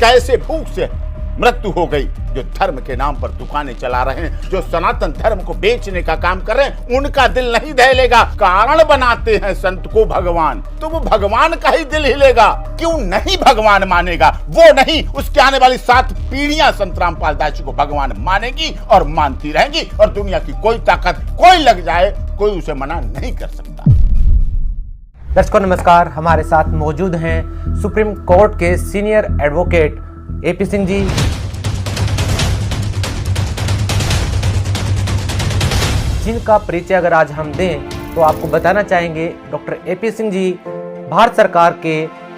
कैसे भूख से मृत्यु हो गई। जो धर्म के नाम पर दुकानें चला रहे हैं, जो सनातन धर्म को बेचने का काम कर रहे हैं, उनका दिल नहीं दहलेगा। कारण बनाते हैं संत को भगवान, तो वो भगवान का ही दिल हिलेगा। क्यों नहीं भगवान मानेगा? वो नहीं, उसके आने वाली 7 पीढ़ियां संत रामपाल दास जी को भगवान मानेगी और मानती रहेंगी, और दुनिया की कोई ताकत, कोई लग जाए, कोई उसे मना नहीं कर सकता। दर्शकों नमस्कार, हमारे साथ मौजूद हैं सुप्रीम कोर्ट के senior advocate AP Singh ji. जिनका परिचय अगर आज हम दें तो आपको बताना चाहेंगे डॉक्टर एपी सिंह जी भारत सरकार के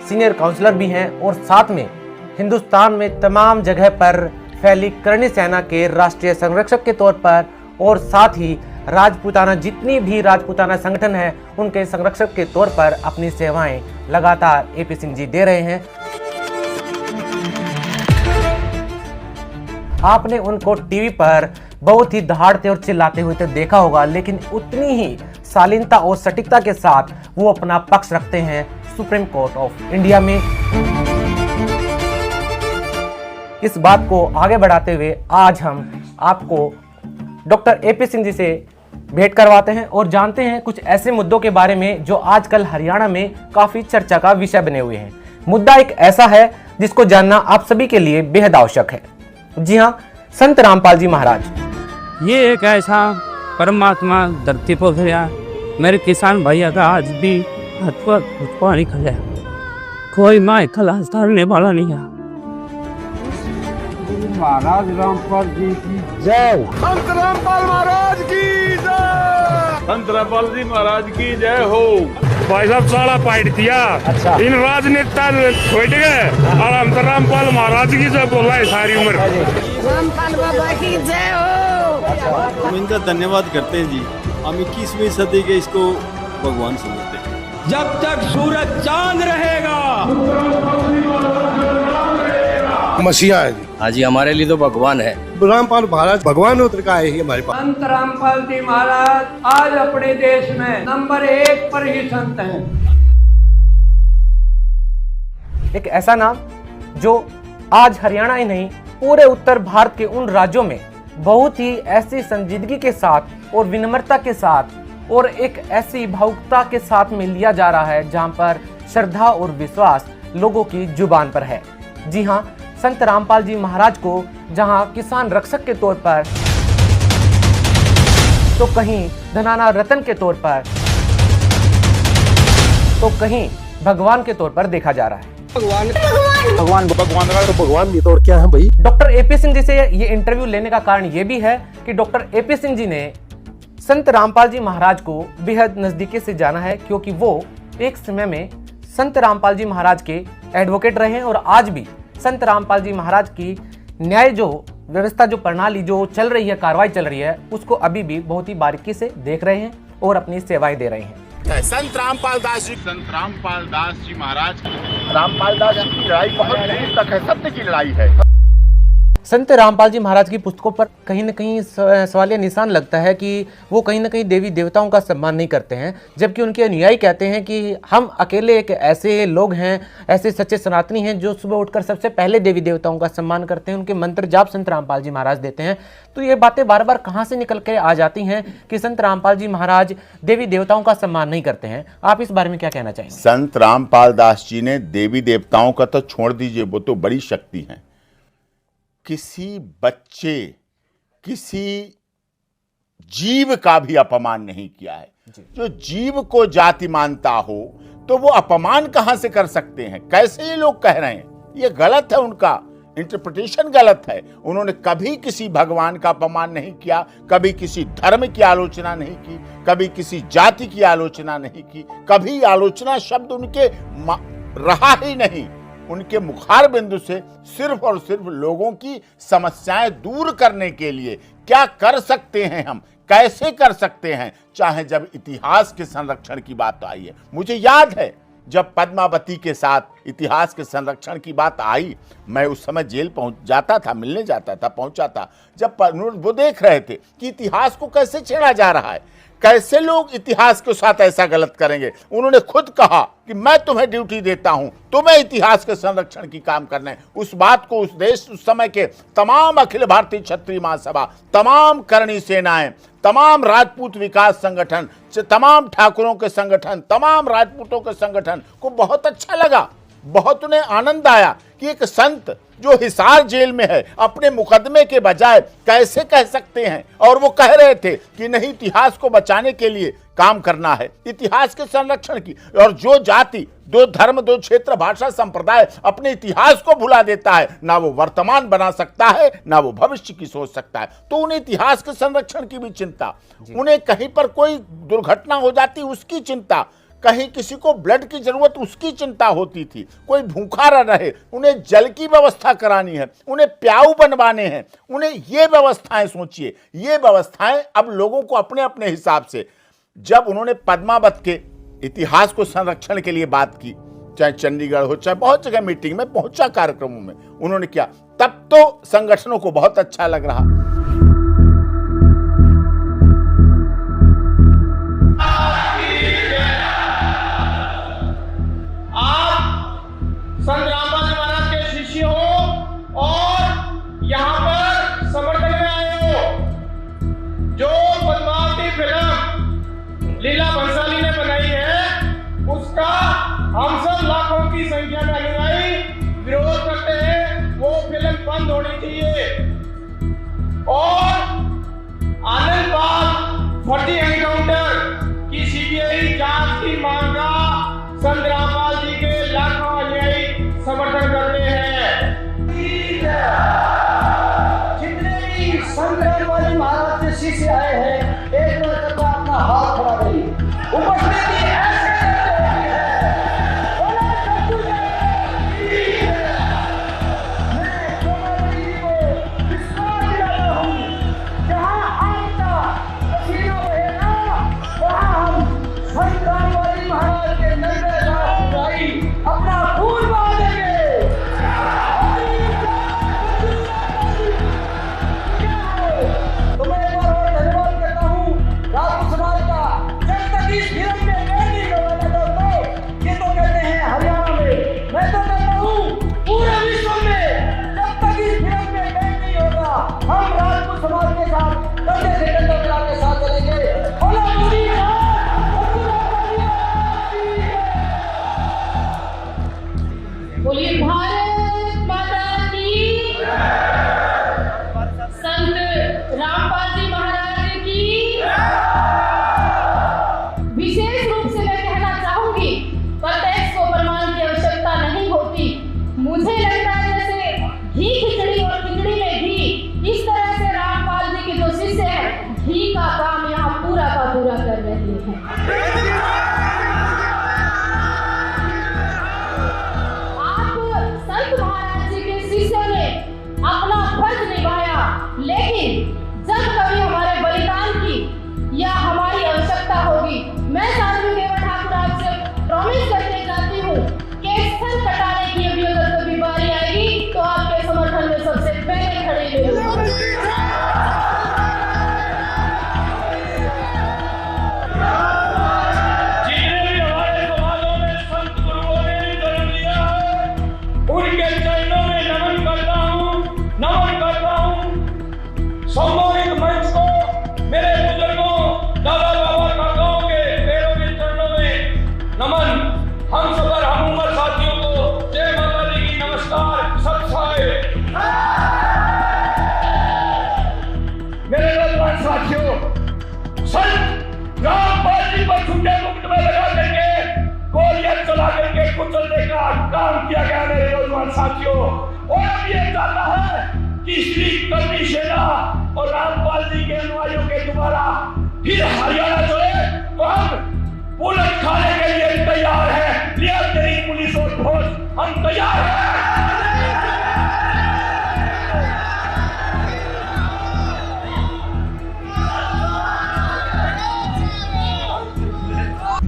सीनियर काउंसलर भी हैं और साथ में हिंदुस्तान में तमाम जगह पर फैली करणी सेना के राष्ट्रीय संरक्षक के तौर पर, और साथ ही राजपूताना जितनी भी राजपूताना संगठन है उनके संरक्षक के तौर पर अपनी सेवाएं लगातार एपी सिंह जी दे रहे हैं। आपने उनको टीवी पर बहुत ही दहाड़ते और चिल्लाते हुए तो देखा होगा, लेकिन उतनी ही शालीनता और सटीकता के साथ वो अपना पक्ष रखते हैं सुप्रीम कोर्ट ऑफ इंडिया में। इस बात को आगे बढ़ाते हुए आज हम आपको डॉक्टर एपी सिंह जी से भेंट करवाते हैं और जानते हैं कुछ ऐसे मुद्दों के बारे में जो आजकल हरियाणा में काफी चर्चा का विषय बने हुए हैं। मुद्दा एक ऐसा है जिसको जानना आप सभी के लिए बेहद आवश्यक है। जी हाँ, संत रामपाल जी महाराज। ये एक ऐसा परमात्मा धरती पर गया, मेरे किसान भैया का आज भी हाथ पर पानी खा गया, कोई माँ खलास डालने वाला नहीं है। महाराज रामपाल जी की जय। संत रामपाल महाराज की जय। संत रामपाल जी महाराज की जय हो। भाई साहब साला पाइट दिया। अच्छा। इन राजनेता छोड़ गए और हम तो रामपाल महाराज की जय बोला है सारी उम्र। रामपाल बाबा की जय हो। हम इनका धन्यवाद करते हैं जी। हम 21वीं सदी के इसको भगवान समझते हैं। जब तक सूरज चांद रहेगा मसीहा है जी। हाँ जी, हमारे लिए तो भगवान है। रामपाल महाराज भगवान उतर का है हमारे पास। संत रामपाल जी महाराज आज अपने देश में नंबर 1 पर ही संत हैं। एक ऐसा नाम जो आज हरियाणा ही नहीं पूरे उत्तर भारत के उन राज्यों में बहुत ही ऐसी संजीदगी के साथ और विनम्रता के साथ और एक ऐसी भावुकता के साथ में लिया जा रहा है जहां पर श्रद्धा और विश्वास लोगों की जुबान पर है। जी हाँ, संत रामपाल जी महाराज को जहां किसान रक्षक के तौर पर तो कहीं धनाना रतन के तौर पर तो कहीं भगवान के तौर पर देखा जा रहा है। भगवान भी तो और क्या है भाई। डॉक्टर एपी सिंह जी से ये इंटरव्यू लेने का कारण ये भी है कि डॉक्टर एपी सिंह जी ने संत रामपाल जी महाराज को बेहद नजदीकी से जाना है, क्योंकि वो एक समय में संत रामपाल जी महाराज के एडवोकेट रहे हैं और आज भी संत रामपाल जी महाराज की न्याय जो व्यवस्था, जो प्रणाली जो चल रही है, कार्रवाई चल रही है, उसको अभी भी बहुत ही बारीकी से देख रहे हैं और अपनी सेवाएं दे रहे हैं। संत रामपाल दास जी महाराज, रामपाल दास जी की लड़ाई बहुत दूर तक है, सत्य की लड़ाई है। संत रामपाल जी महाराज की पुस्तकों पर कहीं न कहीं सवालिया निशान लगता है कि वो कहीं न कहीं देवी देवताओं का सम्मान नहीं करते हैं, जबकि उनके अनुयायी कहते हैं कि हम अकेले एक ऐसे लोग हैं, ऐसे सच्चे सनातनी हैं जो सुबह उठकर सबसे पहले देवी देवताओं का सम्मान करते हैं, उनके मंत्र जाप संत रामपाल जी महाराज देते हैं। तो ये बातें बार बार कहाँ से निकल के आ जाती हैं कि संत रामपाल जी महाराज देवी देवताओं का सम्मान नहीं करते हैं? आप इस बारे में क्या कहना चाहेंगे? संत रामपाल दास जी ने देवी देवताओं का तो छोड़ दीजिए, वो तो बड़ी शक्ति है। किसी बच्चे, किसी जीव का भी अपमान नहीं किया है। जो जीव को जाति मानता हो तो वो अपमान कहां से कर सकते हैं? कैसे ये लोग कह रहे हैं? ये गलत है, उनका इंटरप्रिटेशन गलत है। उन्होंने कभी किसी भगवान का अपमान नहीं किया, कभी किसी धर्म की आलोचना नहीं की, कभी किसी जाति की आलोचना नहीं की, कभी आलोचना शब्द उनके रहा ही नहीं। उनके मुखार बिंदु से सिर्फ और सिर्फ लोगों की समस्याएं दूर करने के लिए क्या कर सकते हैं, हम कैसे कर सकते हैं, चाहे जब इतिहास के संरक्षण की बात आई है। मुझे याद है जब पद्मावती के साथ इतिहास के संरक्षण की बात आई, मैं उस समय जेल पहुंच जाता था, मिलने जाता था, पहुंचा था। जब वो देख रहे थे कि इतिहास को कैसे छेड़ा जा रहा है, कैसे लोग इतिहास के साथ ऐसा गलत करेंगे। उन्होंने खुद कहा कि मैं तुम्हें ड्यूटी देता हूं, तुम्हें इतिहास के संरक्षण की काम करना है। उस बात को उस देश, उस समय के तमाम अखिल भारतीय क्षत्रिय महासभा, तमाम करणी सेनाएं, तमाम राजपूत विकास संगठन, तमाम ठाकुरों के संगठन, तमाम राजपूतों के संगठन को बहुत अच्छा लगा, बहुत उन्हें आनंद आया कि एक संत जो हिसार जेल में है अपने मुकदमे के बजाय कैसे कह सकते हैं। और वो कह रहे थे कि नहीं, इतिहास को बचाने के लिए काम करना है, इतिहास के संरक्षण की। और जो जाति, दो धर्म, दो क्षेत्र, भाषा, संप्रदाय अपने इतिहास को भुला देता है, ना वो वर्तमान बना सकता है, ना वो भविष्य की सोच सकता है। तो उन्हें इतिहास के संरक्षण की भी चिंता, उन्हें कहीं पर कोई दुर्घटना हो जाती उसकी चिंता, कहीं किसी को ब्लड की जरूरत उसकी चिंता होती थी, कोई भूखा न रहे, उन्हें जल की व्यवस्था करानी है, उन्हें प्याऊ बनवाने हैं, उन्हें ये व्यवस्थाएं, सोचिए ये व्यवस्थाएं अब लोगों को अपने अपने हिसाब से। जब उन्होंने पद्मावत के इतिहास को संरक्षण के लिए बात की, चाहे चंडीगढ़ हो, चाहे बहुत जगह मीटिंग में पहुंचा, कार्यक्रमों में उन्होंने किया, तब तो संगठनों को बहुत अच्छा लग रहा। संत रामपाल जी महाराज के शिष्य हो और यहाँ पर समर्थन में आए हो। जो पद्मावती फिल्म लीला भंसाली ने बनाई है, उसका हम सब लाखों की संख्या में अनुयायी विरोध करते हैं। वो फिल्म बंद होनी चाहिए। और आनंद बाग फर्जी एनकाउंटर की सीबीआई जांच की मांग का संत रामपाल जी के लाखों अनुयायी समर्थन करते हैं। जितने भी संत रामपाल जी महाराज के शिष्य आए हैं, एक बार तक अपना हाथ खड़ा करिए। उपस्थिति ऐसे काम किया गया मेरे नौजवान साथियों। और अब ये चाहता है कि श्री करणी सेना और रामपाल जी के अनुयायियों के द्वारा फिर हरियाणा चले तो हम पुलिस खाने के लिए तैयार हैं। लिया तेरी पुलिस और फौज, हम तैयार हैं।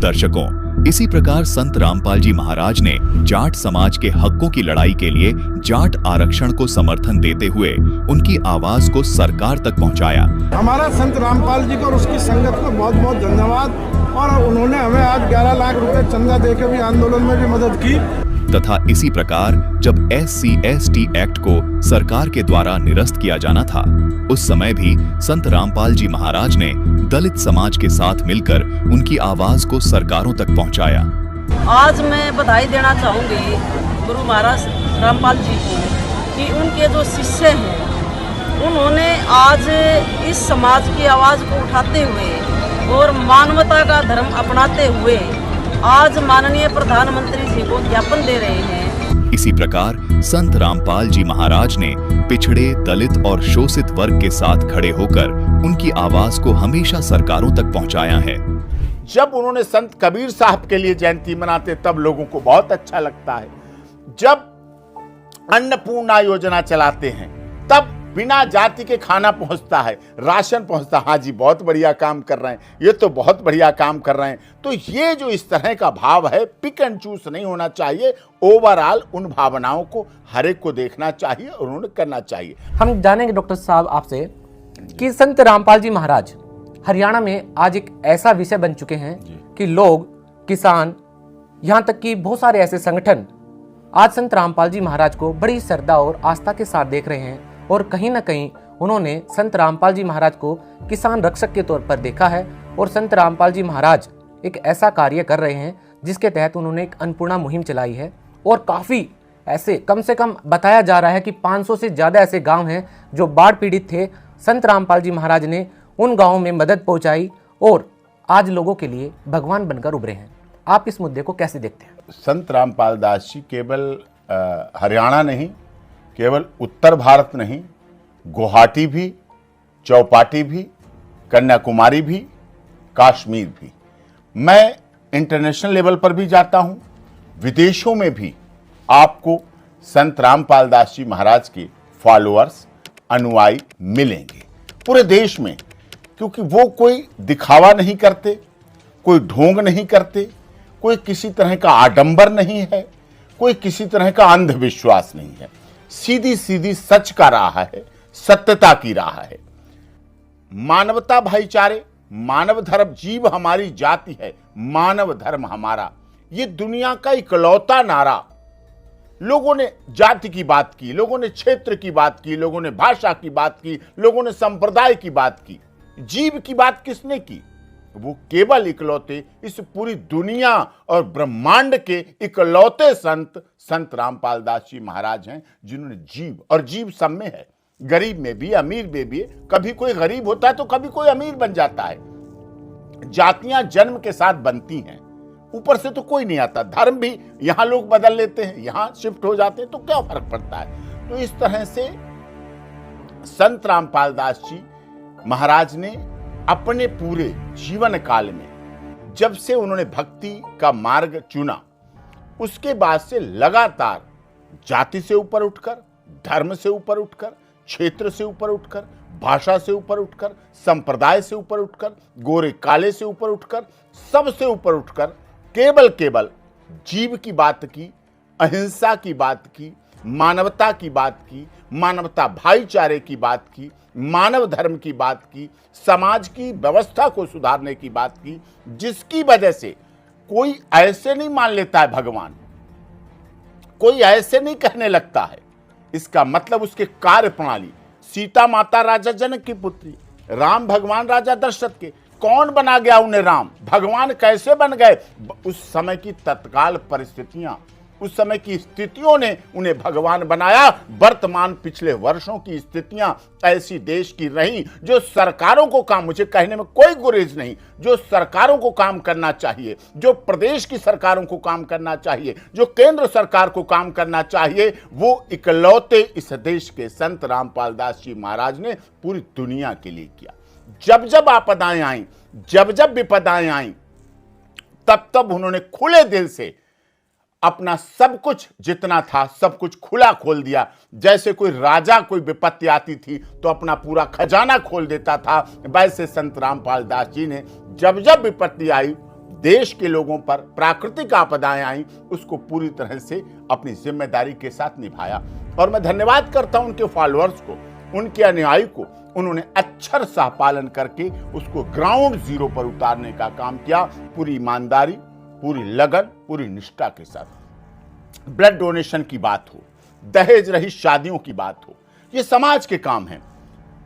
दर्शकों, इसी प्रकार संत रामपाल जी महाराज ने जाट समाज के हकों की लड़ाई के लिए जाट आरक्षण को समर्थन देते हुए उनकी आवाज को सरकार तक पहुंचाया। हमारा संत रामपाल जी को और उसकी संगत को बहुत बहुत धन्यवाद। और उन्होंने हमें आज 11 लाख रुपए चंदा देकर भी आंदोलन में भी मदद की। तथा इसी प्रकार जब SC/ST एक्ट को सरकार के द्वारा निरस्त किया जाना था, उस समय भी संत रामपाल जी महाराज ने दलित समाज के साथ मिलकर उनकी आवाज को सरकारों तक पहुंचाया। आज मैं बधाई देना चाहूँगी गुरु महाराज रामपाल जी को कि उनके जो शिष्य हैं उन्होंने आज इस समाज की आवाज़ को उठाते हुए और मानवता का धर्म अपनाते हुए आज माननीय प्रधानमंत्री जी को ज्ञापन दे रहे हैं। इसी प्रकार संत रामपाल जी महाराज ने पिछड़े, दलित और शोषित वर्ग के साथ खड़े होकर उनकी आवाज को हमेशा सरकारों तक पहुंचाया है। जब उन्होंने संत कबीर साहब के लिए जयंती मनाते तब लोगों को बहुत अच्छा लगता है। जब अन्नपूर्णा योजना चलाते हैं तब बिना जाति के खाना पहुंचता है, राशन पहुंचता है। हाँ जी, बहुत बढ़िया काम कर रहे हैं, ये तो बहुत बढ़िया काम कर रहे हैं। तो ये जो इस तरह का भाव है, पिक एंड चूज नहीं होना चाहिए। ओवरऑल उन भावनाओं को हर एक को देखना चाहिए और उन्हें करना चाहिए। हम जानेंगे डॉक्टर साहब आपसे कि संत रामपाल जी महाराज हरियाणा में आज एक ऐसा विषय बन चुके हैं कि लोग, किसान, यहाँ तक कि बहुत सारे ऐसे संगठन आज संत रामपाल जी महाराज को बड़ी श्रद्धा और आस्था के साथ देख रहे हैं। और कहीं ना कहीं उन्होंने संत रामपाल जी महाराज को किसान रक्षक के तौर पर देखा है। और संत रामपाल जी महाराज एक ऐसा कार्य कर रहे हैं जिसके तहत उन्होंने एक अन्नपूर्णा मुहिम चलाई है। और काफ़ी ऐसे, कम से कम बताया जा रहा है कि 500 से ज़्यादा ऐसे गांव हैं जो बाढ़ पीड़ित थे। संत रामपाल जी महाराज ने उन गाँवों में मदद पहुँचाई और आज लोगों के लिए भगवान बनकर उभरे हैं। आप इस मुद्दे को कैसे देखते हैं? संत रामपाल दास जी केवल हरियाणा नहीं, केवल उत्तर भारत नहीं, गुवाहाटी भी, चौपाटी भी, कन्याकुमारी भी, कश्मीर भी, मैं इंटरनेशनल लेवल पर भी जाता हूं, विदेशों में भी आपको संत रामपाल दास जी महाराज के फॉलोअर्स, अनुयायी मिलेंगे पूरे देश में। क्योंकि वो कोई दिखावा नहीं करते, कोई ढोंग नहीं करते, कोई किसी तरह का आडंबर नहीं है, कोई किसी तरह का अंधविश्वास नहीं है। सीधी सीधी सच का राह है, सत्यता की राह है। मानवता, भाईचारे, मानव धर्म, जीव हमारी जाति है, मानव धर्म हमारा, ये दुनिया का इकलौता नारा। लोगों ने जाति की बात की, लोगों ने क्षेत्र की बात की, लोगों ने भाषा की बात की, लोगों ने संप्रदाय की बात की। जीव की बात किसने की? वो केवल इकलौते इस पूरी दुनिया और ब्रह्मांड के इकलौते संत रामपाल दास जी महाराज हैं, जिन्होंने जीव, और जीव सब में है, गरीब में भी, अमीर में भी। कभी कोई गरीब होता है तो कभी कोई अमीर बन जाता है। जातियां जन्म के साथ बनती हैं, ऊपर से तो कोई नहीं आता। धर्म भी यहां लोग बदल लेते हैं, यहां शिफ्ट हो जाते हैं, तो क्या फर्क पड़ता है? तो इस तरह से संत रामपाल दास जी महाराज ने अपने पूरे जीवन काल में, जब से उन्होंने भक्ति का मार्ग चुना, उसके बाद से लगातार जाति से ऊपर उठकर, धर्म से ऊपर उठकर, क्षेत्र से ऊपर उठकर, भाषा से ऊपर उठकर, संप्रदाय से ऊपर उठकर, गोरे काले से ऊपर उठकर, सबसे ऊपर उठकर केवल जीव की बात की, अहिंसा की बात की, मानवता की बात की, मानवता भाईचारे की बात की, मानव धर्म की बात की, समाज की व्यवस्था को सुधारने की बात की, जिसकी वजह से कोई ऐसे नहीं मान लेता है भगवान, कोई ऐसे नहीं कहने लगता है। इसका मतलब उसके कार्य प्रणाली, सीता माता राजा जनक की पुत्री, राम भगवान राजा दशरथ के, कौन बना गया उन्हें राम? भगवान कैसे बन गए? उस समय की तत्काल परिस्थितियां, उस समय की स्थितियों ने उन्हें भगवान बनाया। वर्तमान पिछले वर्षों की स्थितियां ऐसी देश की रही जो सरकारों को काम, मुझे कहने में कोई गुरेज नहीं, जो सरकारों को काम करना चाहिए, जो प्रदेश की सरकारों को काम करना चाहिए, जो केंद्र सरकार को काम करना चाहिए, वो इकलौते इस देश के संत रामपाल दास जी महाराज ने पूरी दुनिया के लिए किया। जब जब आपदाएं आई, जब जब विपदाएं आई, तब तब उन्होंने खुले दिल से अपना सब कुछ जितना था सब कुछ खुला खोल दिया। जैसे कोई राजा कोई विपत्ति आती थी तो अपना पूरा खजाना खोल देता था, वैसे संत रामपाल दास जी ने जब जब विपत्ति आई देश के लोगों पर प्राकृतिक आपदाएं आई, उसको पूरी तरह से अपनी जिम्मेदारी के साथ निभाया। और मैं धन्यवाद करता हूं उनके फॉलोअर्स को, उनके अनुयायी को। उन्होंने अक्षर सह पालन करके उसको ग्राउंड जीरो पर उतारने का काम किया, पूरी ईमानदारी, पूरी लगन, पूरी निष्ठा के साथ। ब्लड डोनेशन की बात हो, दहेज रहित शादियों की बात हो, ये समाज के काम हैं।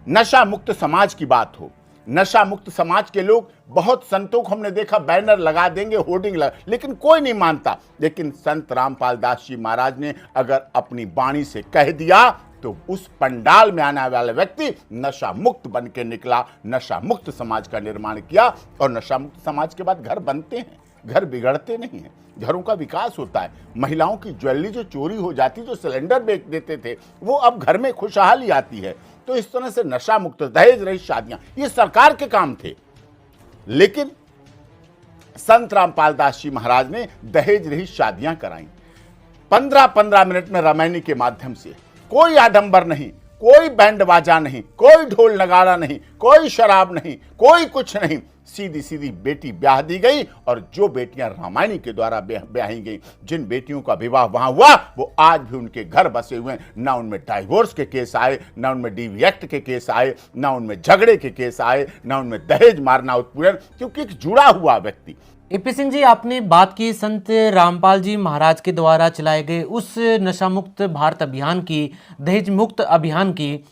नशा मुक्त समाज की बात हो, नशा मुक्त समाज के लोग, बहुत संतों को हमने देखा बैनर लगा देंगे, होर्डिंग लगा, लेकिन कोई नहीं मानता। लेकिन संत रामपाल दास जी महाराज ने अगर अपनी वाणी से कह दिया तो उस पंडाल में आने वाला व्यक्ति नशा मुक्त बन के निकला, नशा मुक्त समाज का निर्माण किया। और नशा मुक्त समाज के बाद घर बनते हैं, घर बिगड़ते नहीं हैं, घरों का विकास होता है। महिलाओं की ज्वेलरी जो चोरी हो जाती, जो सिलेंडर बेच देते थे, वो अब घर में खुशहाली आती है। तो इस तरह से नशा मुक्त, दहेज रहित शादियां, ये सरकार के काम थे। लेकिन संत रामपाल दास जी महाराज ने दहेज रहित शादियां कराई 15-15 मिनट में रामायणी के माध्यम से। कोई आडंबर नहीं, कोई बैंड बाजा नहीं, कोई ढोल नगाड़ा नहीं, कोई शराब नहीं, कोई कुछ नहीं। सीधी सीधी बेटी ब्याह दी गई। और जो बेटियां रामायणी के द्वारा ब्याही गई, जिन बेटियों का विवाह वहां हुआ, वो आज भी उनके घर बसे हुए हैं। ना उनमें डाइवोर्स के केस आए, ना उनमें डीवी एक्ट के केस आए, ना उनमें झगड़े के केस आए, ना उनमें दहेज मारना उत्पीड़न, क्योंकि एक जुड़ा हुआ व्यक्ति। एपी सिंह जी, आपने बात की संत रामपाल जी महाराज के द्वारा चलाए गए उस नशा मुक्त भारत अभियान की, दहेज मुक्त अभियान की।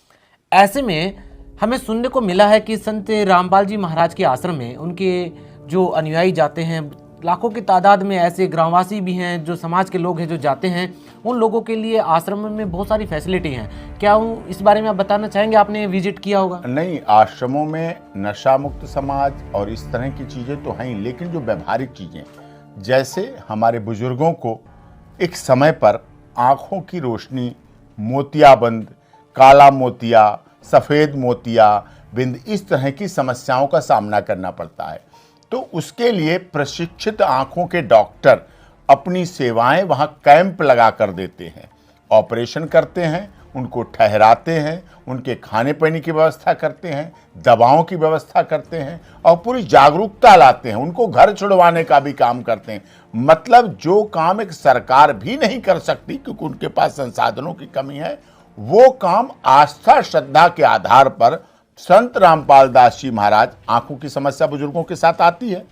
ऐसे में हमें सुनने को मिला है कि संत रामपाल जी महाराज के आश्रम में उनके जो अनुयायी जाते हैं, लाखों की तादाद में ऐसे ग्रामवासी भी हैं, जो समाज के लोग हैं जो जाते हैं, उन लोगों के लिए आश्रम में बहुत सारी फैसिलिटी हैं। क्या इस बारे में आप बताना चाहेंगे? आपने विजिट किया होगा। नहीं, आश्रमों में नशा मुक्त समाज और इस तरह की चीज़ें तो हैं, लेकिन जो व्यवहारिक चीज़ें, जैसे हमारे बुजुर्गों को एक समय पर आँखों की रोशनी, मोतियाबंद, काला मोतिया, सफ़ेद मोतिया बिंद, इस तरह की समस्याओं का सामना करना पड़ता है। तो उसके लिए प्रशिक्षित आँखों के डॉक्टर अपनी सेवाएं वहाँ कैंप लगा कर देते हैं, ऑपरेशन करते हैं, उनको ठहराते हैं, उनके खाने पीने की व्यवस्था करते हैं, दवाओं की व्यवस्था करते हैं और पूरी जागरूकता लाते हैं। उनको घर छुड़वाने का भी काम करते हैं। मतलब जो काम एक सरकार भी नहीं कर सकती क्योंकि उनके पास संसाधनों की कमी है, वो काम आस्था श्रद्धा के आधार पर संत रामपाल दास जी महाराज, आंखों की समस्या बुजुर्गों के साथ आती है,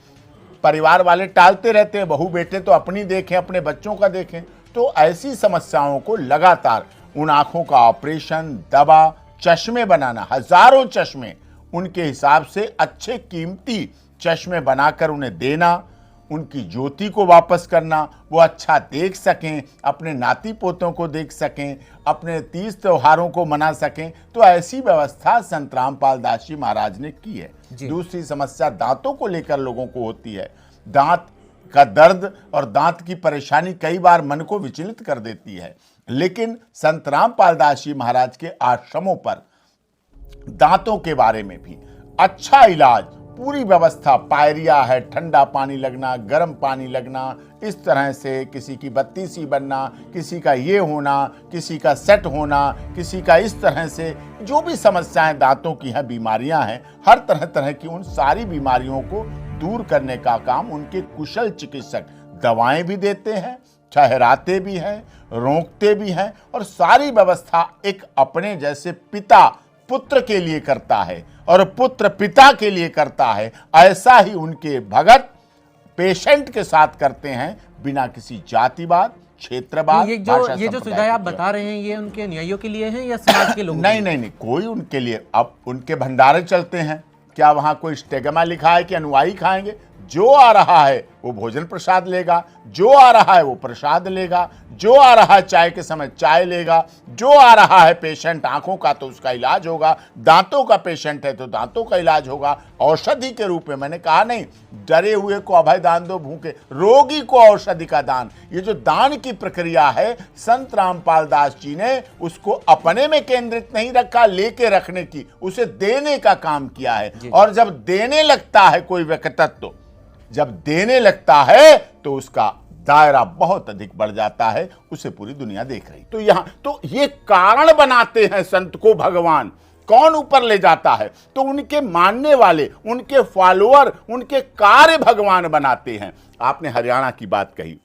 परिवार वाले टालते रहते हैं, बहू बेटे तो अपनी देखें, अपने बच्चों का देखें, तो ऐसी समस्याओं को लगातार उन आंखों का ऑपरेशन, दवा, चश्मे बनाना, हजारों चश्मे उनके हिसाब से अच्छे कीमती चश्मे बनाकर उन्हें देना, उनकी ज्योति को वापस करना, वो अच्छा देख सकें, अपने नाती पोतों को देख सकें, अपने तीज त्योहारों को मना सकें। तो ऐसी व्यवस्था संत रामपाल दास जी महाराज ने की है। दूसरी समस्या दांतों को लेकर लोगों को होती है। दांत का दर्द और दांत की परेशानी कई बार मन को विचलित कर देती है, लेकिन संत रामपाल दास जी महाराज के आश्रमों पर दांतों के बारे में भी अच्छा इलाज, पूरी व्यवस्था, पायरिया है, ठंडा पानी लगना, गर्म पानी लगना, इस तरह से किसी की बत्ती सी बनना, किसी का ये होना, किसी का सेट होना, किसी का इस तरह से, जो भी समस्याएं दांतों की हैं, बीमारियां हैं, हर तरह तरह की उन सारी बीमारियों को दूर करने का काम उनके कुशल चिकित्सक दवाएं भी देते हैं, ठहराते भी हैं, रोकते भी हैं और सारी व्यवस्था एक अपने जैसे पिता पुत्र के लिए करता है और पुत्र पिता के लिए करता है। ऐसा ही उनके भगत पेशेंट के साथ करते हैं, बिना किसी जातिवाद, क्षेत्रवाद, ये जो सुविधाएं आप बता रहे हैं, ये उनके अनुयायियों के लिए हैं या समाज के लोग? नहीं, कोई उनके लिए। अब उनके भंडारे चलते हैं, क्या वहां कोई स्टेगमा लिखा है कि अनुयायी खाएंगे? जो आ रहा है वो भोजन प्रसाद लेगा, जो आ रहा है वो प्रसाद लेगा, जो आ रहा है चाय के समय चाय लेगा, जो आ रहा है पेशेंट आंखों का तो उसका इलाज होगा, दांतों का पेशेंट है तो दांतों का इलाज होगा। औषधि के रूप में, मैंने कहा नहीं डरे हुए को अभय दान दो, भूखे रोगी को औषधि का दान, ये जो दान की प्रक्रिया है, संत रामपाल दास जी ने उसको अपने में केंद्रित नहीं रखा, लेके रखने की, उसे देने का काम किया है। और जब देने लगता है कोई व्यक्तित्व, जब देने लगता है तो उसका दायरा बहुत अधिक बढ़ जाता है, उसे पूरी दुनिया देख रही। तो यहां तो ये कारण बनाते हैं संत को भगवान, कौन ऊपर ले जाता है? तो उनके मानने वाले, उनके फॉलोअर, उनके कार्य भगवान बनाते हैं। आपने हरियाणा की बात कही,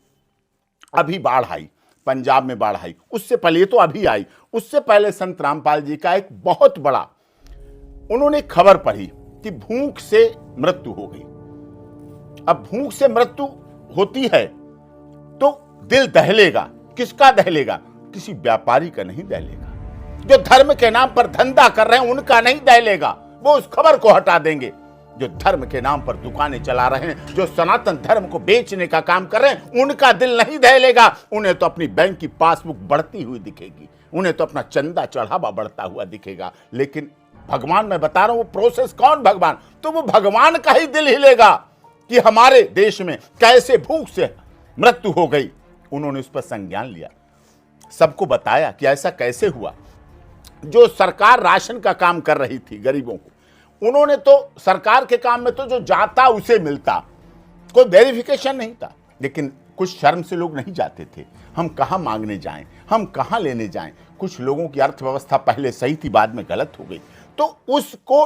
अभी बाढ़ आई, पंजाब में बाढ़ आई, उससे पहले, ये तो अभी आई, उससे पहले संत रामपाल जी का एक बहुत बड़ा, उन्होंने खबर पढ़ी कि भूख से मृत्यु हो गई। अब भूख से मृत्यु होती है तो दिल दहलेगा। किसका दहलेगा? किसी व्यापारी का नहीं दहलेगा। जो धर्म के नाम पर धंधा कर रहे हैं उनका नहीं दहलेगा, वो उस खबर को हटा देंगे। जो धर्म के नाम पर दुकानें चला रहे हैं, जो सनातन धर्म को बेचने का काम कर रहे हैं, उनका दिल नहीं दहलेगा। उन्हें तो अपनी बैंक की पासबुक बढ़ती हुई दिखेगी, उन्हें तो अपना चंदा चढ़ावा बढ़ता हुआ दिखेगा। लेकिन भगवान, मैं बता रहा हूं, वो प्रोसेस कौन? भगवान। तो वो भगवान का ही दिल हिलेगा कि हमारे देश में कैसे भूख से मृत्यु हो गई। उन्होंने उस पर संज्ञान लिया, सबको बताया कि ऐसा कैसे हुआ। जो सरकार राशन का काम कर रही थी गरीबों को, उन्होंने तो सरकार के काम में तो जो जाता उसे मिलता, कोई वेरिफिकेशन नहीं था। लेकिन कुछ शर्म से लोग नहीं जाते थे। हम कहाँ मांगने जाएं, हम कहाँ लेने जाएं। कुछ लोगों की अर्थव्यवस्था पहले सही थी, बाद में गलत हो गई, तो उसको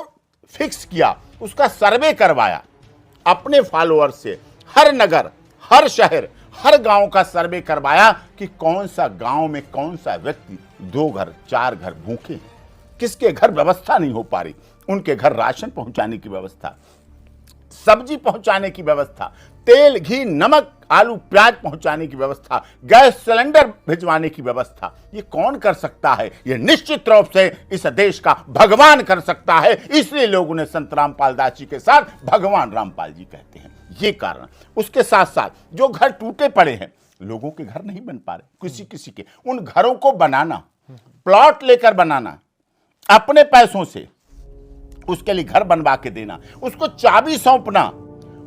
फिक्स किया, उसका सर्वे करवाया अपने फॉलोअर से। हर नगर, हर शहर, हर गांव का सर्वे करवाया कि कौन सा गांव में कौन सा व्यक्ति 2 घर 4 घर भूखे हैं, किसके घर व्यवस्था नहीं हो पा रही, उनके घर राशन पहुंचाने की व्यवस्था, सब्जी पहुंचाने की व्यवस्था, तेल घी नमक आलू प्याज पहुंचाने की व्यवस्था, गैस सिलेंडर भिजवाने की व्यवस्था। ये कौन कर सकता है? ये निश्चित रूप से इस देश का भगवान कर सकता है। इसलिए लोग उन्हें संत रामपाल दास जी के साथ भगवान रामपाल जी कहते हैं। ये कारण। उसके साथ साथ जो घर टूटे पड़े हैं, लोगों के घर नहीं बन पा रहे, किसी किसी के, उन घरों को बनाना, प्लॉट लेकर बनाना अपने पैसों से, उसके लिए घर बनवा के देना, उसको चाबी सौंपना,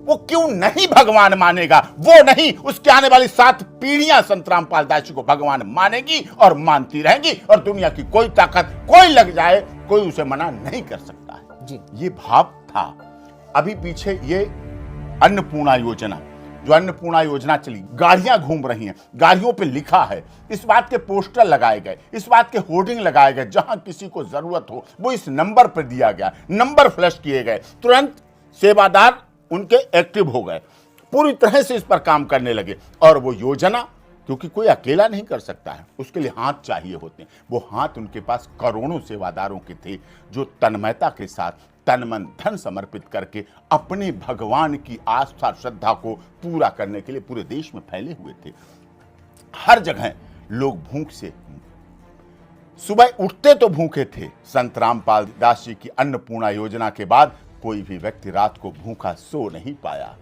वो क्यों नहीं भगवान मानेगा? वो नहीं, उसके आने वाली 7 पीढ़ियां संत रामपाल दास जी को भगवान मानेगी और मानती रहेंगी, और दुनिया की कोई ताकत, कोई लग जाए, कोई उसे मना नहीं कर सकता है जी। ये भाव था। अभी पीछे ये अन्नपूर्णा योजना, जो अन्नपूर्णा योजना चली, गाड़ियां घूम रही हैं, गाड़ियों पे लिखा है, इस बात के पोस्टर लगाए गए, इस बात के होर्डिंग लगाए गए, जहां किसी को जरूरत हो वो इस नंबर पर दिया गया, नंबर फ्लैश किए गए, तुरंत सेवादार उनके एक्टिव हो गए, पूरी तरह से इस पर काम करने लगे। और वो योजना, क्योंकि कोई अकेला नहीं कर सकता है, उसके लिए हाथ चाहिए होते हैं। वो हाथ उनके पास करोड़ों सेवादारों के थे, जो तन्मयता के साथ तन मन धन समर्पित करके अपने भगवान की आस्था श्रद्धा को पूरा करने के लिए पूरे देश में फैले हुए थे। हर जगह लोग भूख से, सुबह उठते तो भूखे थे। संत रामपाल दास जी की अन्नपूर्णा योजना के बाद कोई भी व्यक्ति रात को भूखा सो नहीं पाया,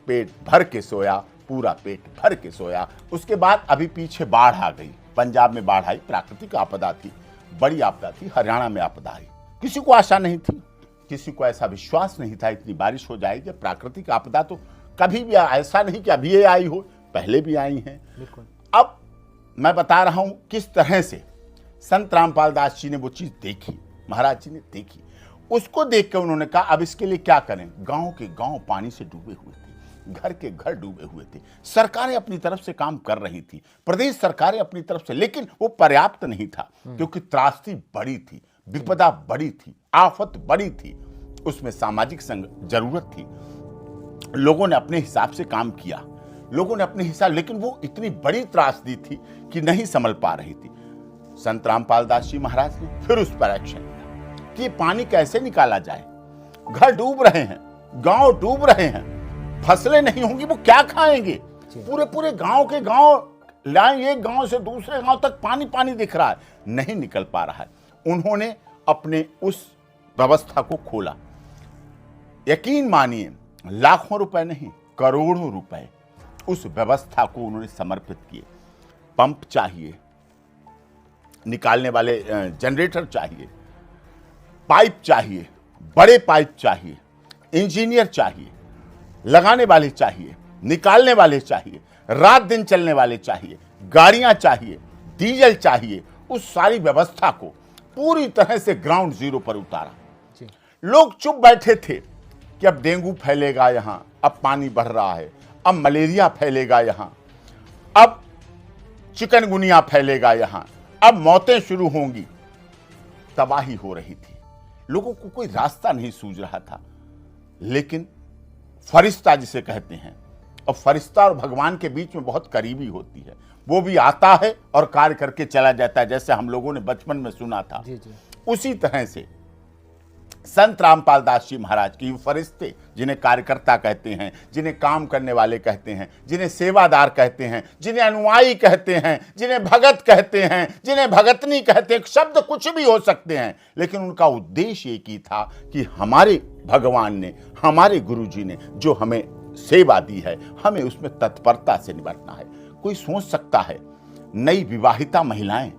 पेट भर के सोया, पूरा पेट भर के सोया। उसके बाद अभी पीछे बाढ़ आ गई, पंजाब में बाढ़ आई, प्राकृतिक आपदा थी, बड़ी आपदा थी। हरियाणा में आपदा आई, किसी को आशा नहीं थी, किसी को ऐसा विश्वास नहीं था इतनी बारिश हो जाएगी। प्राकृतिक आपदा तो कभी भी, ऐसा नहीं कि अभी ये आई हो, पहले भी आई हैं। अब मैं बता रहा हूं किस तरह से संत रामपाल दास जी ने वो चीज देखी, महाराज जी ने देखी। उसको देख कर उन्होंने कहा अब इसके लिए क्या करें। गांव के गांव पानी से डूबे हुए थे, घर के घर डूबे हुए थे। सरकारें अपनी तरफ से काम कर रही थी, प्रदेश सरकारें अपनी तरफ से, लेकिन वो पर्याप्त नहीं था, क्योंकि त्रासदी बड़ी थी, विपदा बड़ी थी, आफत बड़ी थी, उसमें सामाजिक जरूरत थी। लोगों ने अपने हिसाब से काम किया, लोगों ने अपने हिसाब, लेकिन वो इतनी बड़ी त्रासदी थी कि नहीं संभल पा रही थी। संत रामपाल दास जी महाराज ने फिर उस पर एक्शन लिया कि पानी कैसे निकाला जाए। घर डूब रहे हैं, गांव डूब रहे हैं, फसलें नहीं होंगी, वो क्या खाएंगे? पूरे पूरे गांव के गांव लाएं, एक गांव से दूसरे गांव तक पानी पानी दिख रहा है, नहीं निकल पा रहा है। उन्होंने अपने उस व्यवस्था को खोला। यकीन मानिए, लाखों रुपए नहीं, करोड़ों रुपए उस व्यवस्था को उन्होंने समर्पित किए। पंप चाहिए, निकालने वाले जनरेटर चाहिए, पाइप चाहिए, बड़े पाइप चाहिए, इंजीनियर चाहिए, लगाने वाले चाहिए, निकालने वाले चाहिए, रात दिन चलने वाले चाहिए, गाड़ियां चाहिए, डीजल चाहिए। उस सारी व्यवस्था को पूरी तरह से ग्राउंड जीरो पर उतारा। लोग चुप बैठे थे कि अब डेंगू फैलेगा यहां, अब पानी बढ़ रहा है, अब मलेरिया फैलेगा यहां, अब चिकनगुनिया फैलेगा यहां, अब मौतें शुरू होंगी। तबाही हो रही थी, लोगों को कोई रास्ता नहीं सूझ रहा था। लेकिन फरिश्ता जिसे कहते हैं, और फरिश्ता और भगवान के बीच में बहुत करीबी होती है, वो भी आता है और कार्य करके चला जाता है, जैसे हम लोगों ने बचपन में सुना था। उसी तरह से संत रामपाल दास जी महाराज की फरिश्ते, जिन्हें कार्यकर्ता कहते हैं, जिन्हें काम करने वाले कहते हैं, जिन्हें सेवादार कहते हैं, जिन्हें अनुयायी कहते हैं, जिन्हें भगत कहते हैं, जिन्हें भगतनी कहते हैं, शब्द कुछ भी हो सकते हैं, लेकिन उनका उद्देश्य एक ही था कि हमारे भगवान ने, हमारे गुरु जी ने जो हमें सेवा दी है, हमें उसमें तत्परता से निपटना है। कोई सोच सकता है नई विवाहिता महिलाएं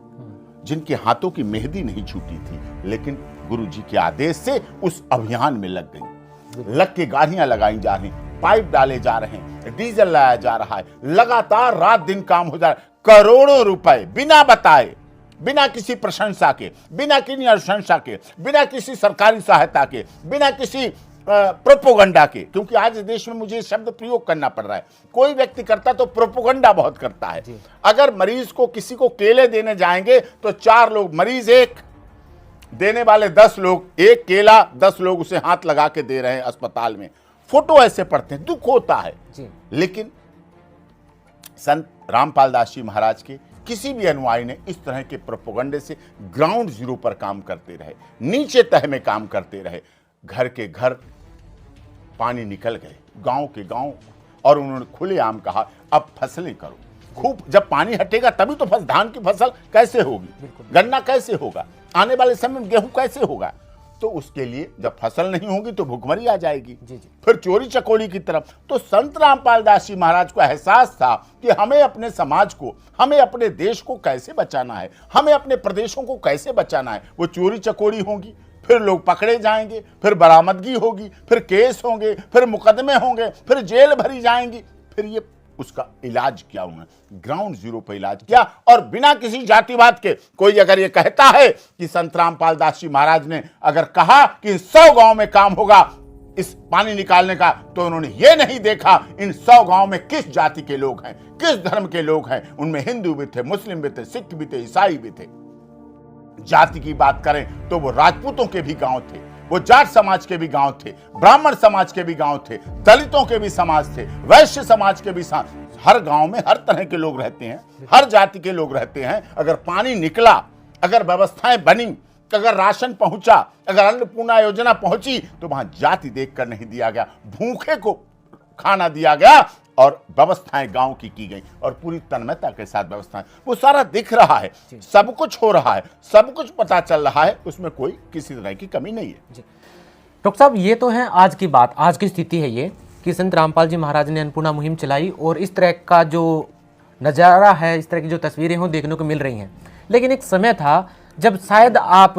जिनके हाथों की मेहंदी नहीं छूटी थी, लेकिन गुरु जी के आदेश से उस अभियान में लग गई, लग के गाड़ियां लगाई जा रही, पाइप डाले जा रहे हैं, डीजल लाया जा रहा है, लगातार रात दिन काम हो जा रहा है। करोड़ों रुपए बिना बताए, बिना किसी प्रशंसा के, बिना किसी अनुशंसा के, बिना किसी सरकारी सहायता के, बिना किसी प्रोपोगंडा के, क्योंकि आज देश में मुझे शब्द प्रयोग करना पड़ रहा है, कोई व्यक्ति करता तो प्रोपोगंडा बहुत करता है। अगर मरीज को किसी को केले देने जाएंगे तो 4 लोग, मरीज 1, देने वाले 10 लोग, एक केला 10 लोग उसे हाथ लगा के दे रहे हैं अस्पताल में। फोटो ऐसे पढ़ते हैं, दुख होता है। लेकिन संत रामपाल दास जी महाराज के किसी भी अनुयायी ने इस तरह के प्रोपोगंडे से ग्राउंड जीरो पर काम करते रहे, नीचे तह में काम करते रहे। घर के घर पानी निकल गए, गांव के गांव, और उन्होंने खुलेआम कहा अब फसलें करो। खूब जब पानी हटेगा तभी तो धान की फसल कैसे होगी, गन्ना कैसे होगा, आने वाले समय में गेहूं कैसे होगा। तो उसके लिए जब फसल नहीं होगी तो भुखमरी आ जाएगी, फिर चोरी चकोरी की तरफ। तो संत रामपाल दास जी महाराज को एहसास था कि हमें अपने समाज को, हमें अपने देश को कैसे बचाना है, हमें अपने प्रदेशों को कैसे बचाना है। वो चोरी चकोरी होगी, फिर लोग पकड़े जाएंगे, फिर बरामदगी होगी, फिर केस होंगे, फिर मुकदमे होंगे, फिर जेल भरी जाएंगी, फिर ये उसका इलाज क्या उन्होंने ग्राउंड जीरो पर इलाज किया। और बिना किसी जातिवाद के, कोई अगर ये कहता है कि संत रामपाल दास जी महाराज ने अगर कहा कि 100 गांव में काम होगा इस पानी निकालने का, तो उन्होंने ये नहीं देखा इन 100 गांव में किस जाति के लोग हैं, किस धर्म के लोग हैं। उनमें हिंदू भी थे, मुस्लिम भी थे, सिख भी थे, ईसाई भी थे। जाति की बात करें तो वो राजपूतों के भी गांव थे, वो जाट समाज के भी गांव थे, ब्राह्मण समाज के भी गांव थे, दलितों के भी समाज थे, वैश्य समाज के भी हर गांव में हर तरह के लोग रहते हैं, हर जाति के लोग रहते हैं। अगर पानी निकला, अगर व्यवस्थाएं बनी, अगर राशन पहुंचा, अगर अन्नपूर्णा योजना पहुंची, तो वहां जाति देखकर नहीं दिया गया, भूखे को खाना दिया गया और व्यवस्थाएं गांव की गई, और पूरी तन्मयता के साथ व्यवस्थाएं, वो सारा दिख रहा है, सब कुछ हो रहा है, सब कुछ पता चल रहा है, उसमें कोई किसी तरह की कमी नहीं है। डॉक्टर साहब, ये तो है आज की बात, आज की स्थिति है ये कि संत रामपाल जी महाराज ने अन्नपूर्णा मुहिम चलाई और इस तरह का जो नज़ारा है, इस तरह की जो तस्वीरें हो देखने को मिल रही हैं। लेकिन एक समय था जब शायद आप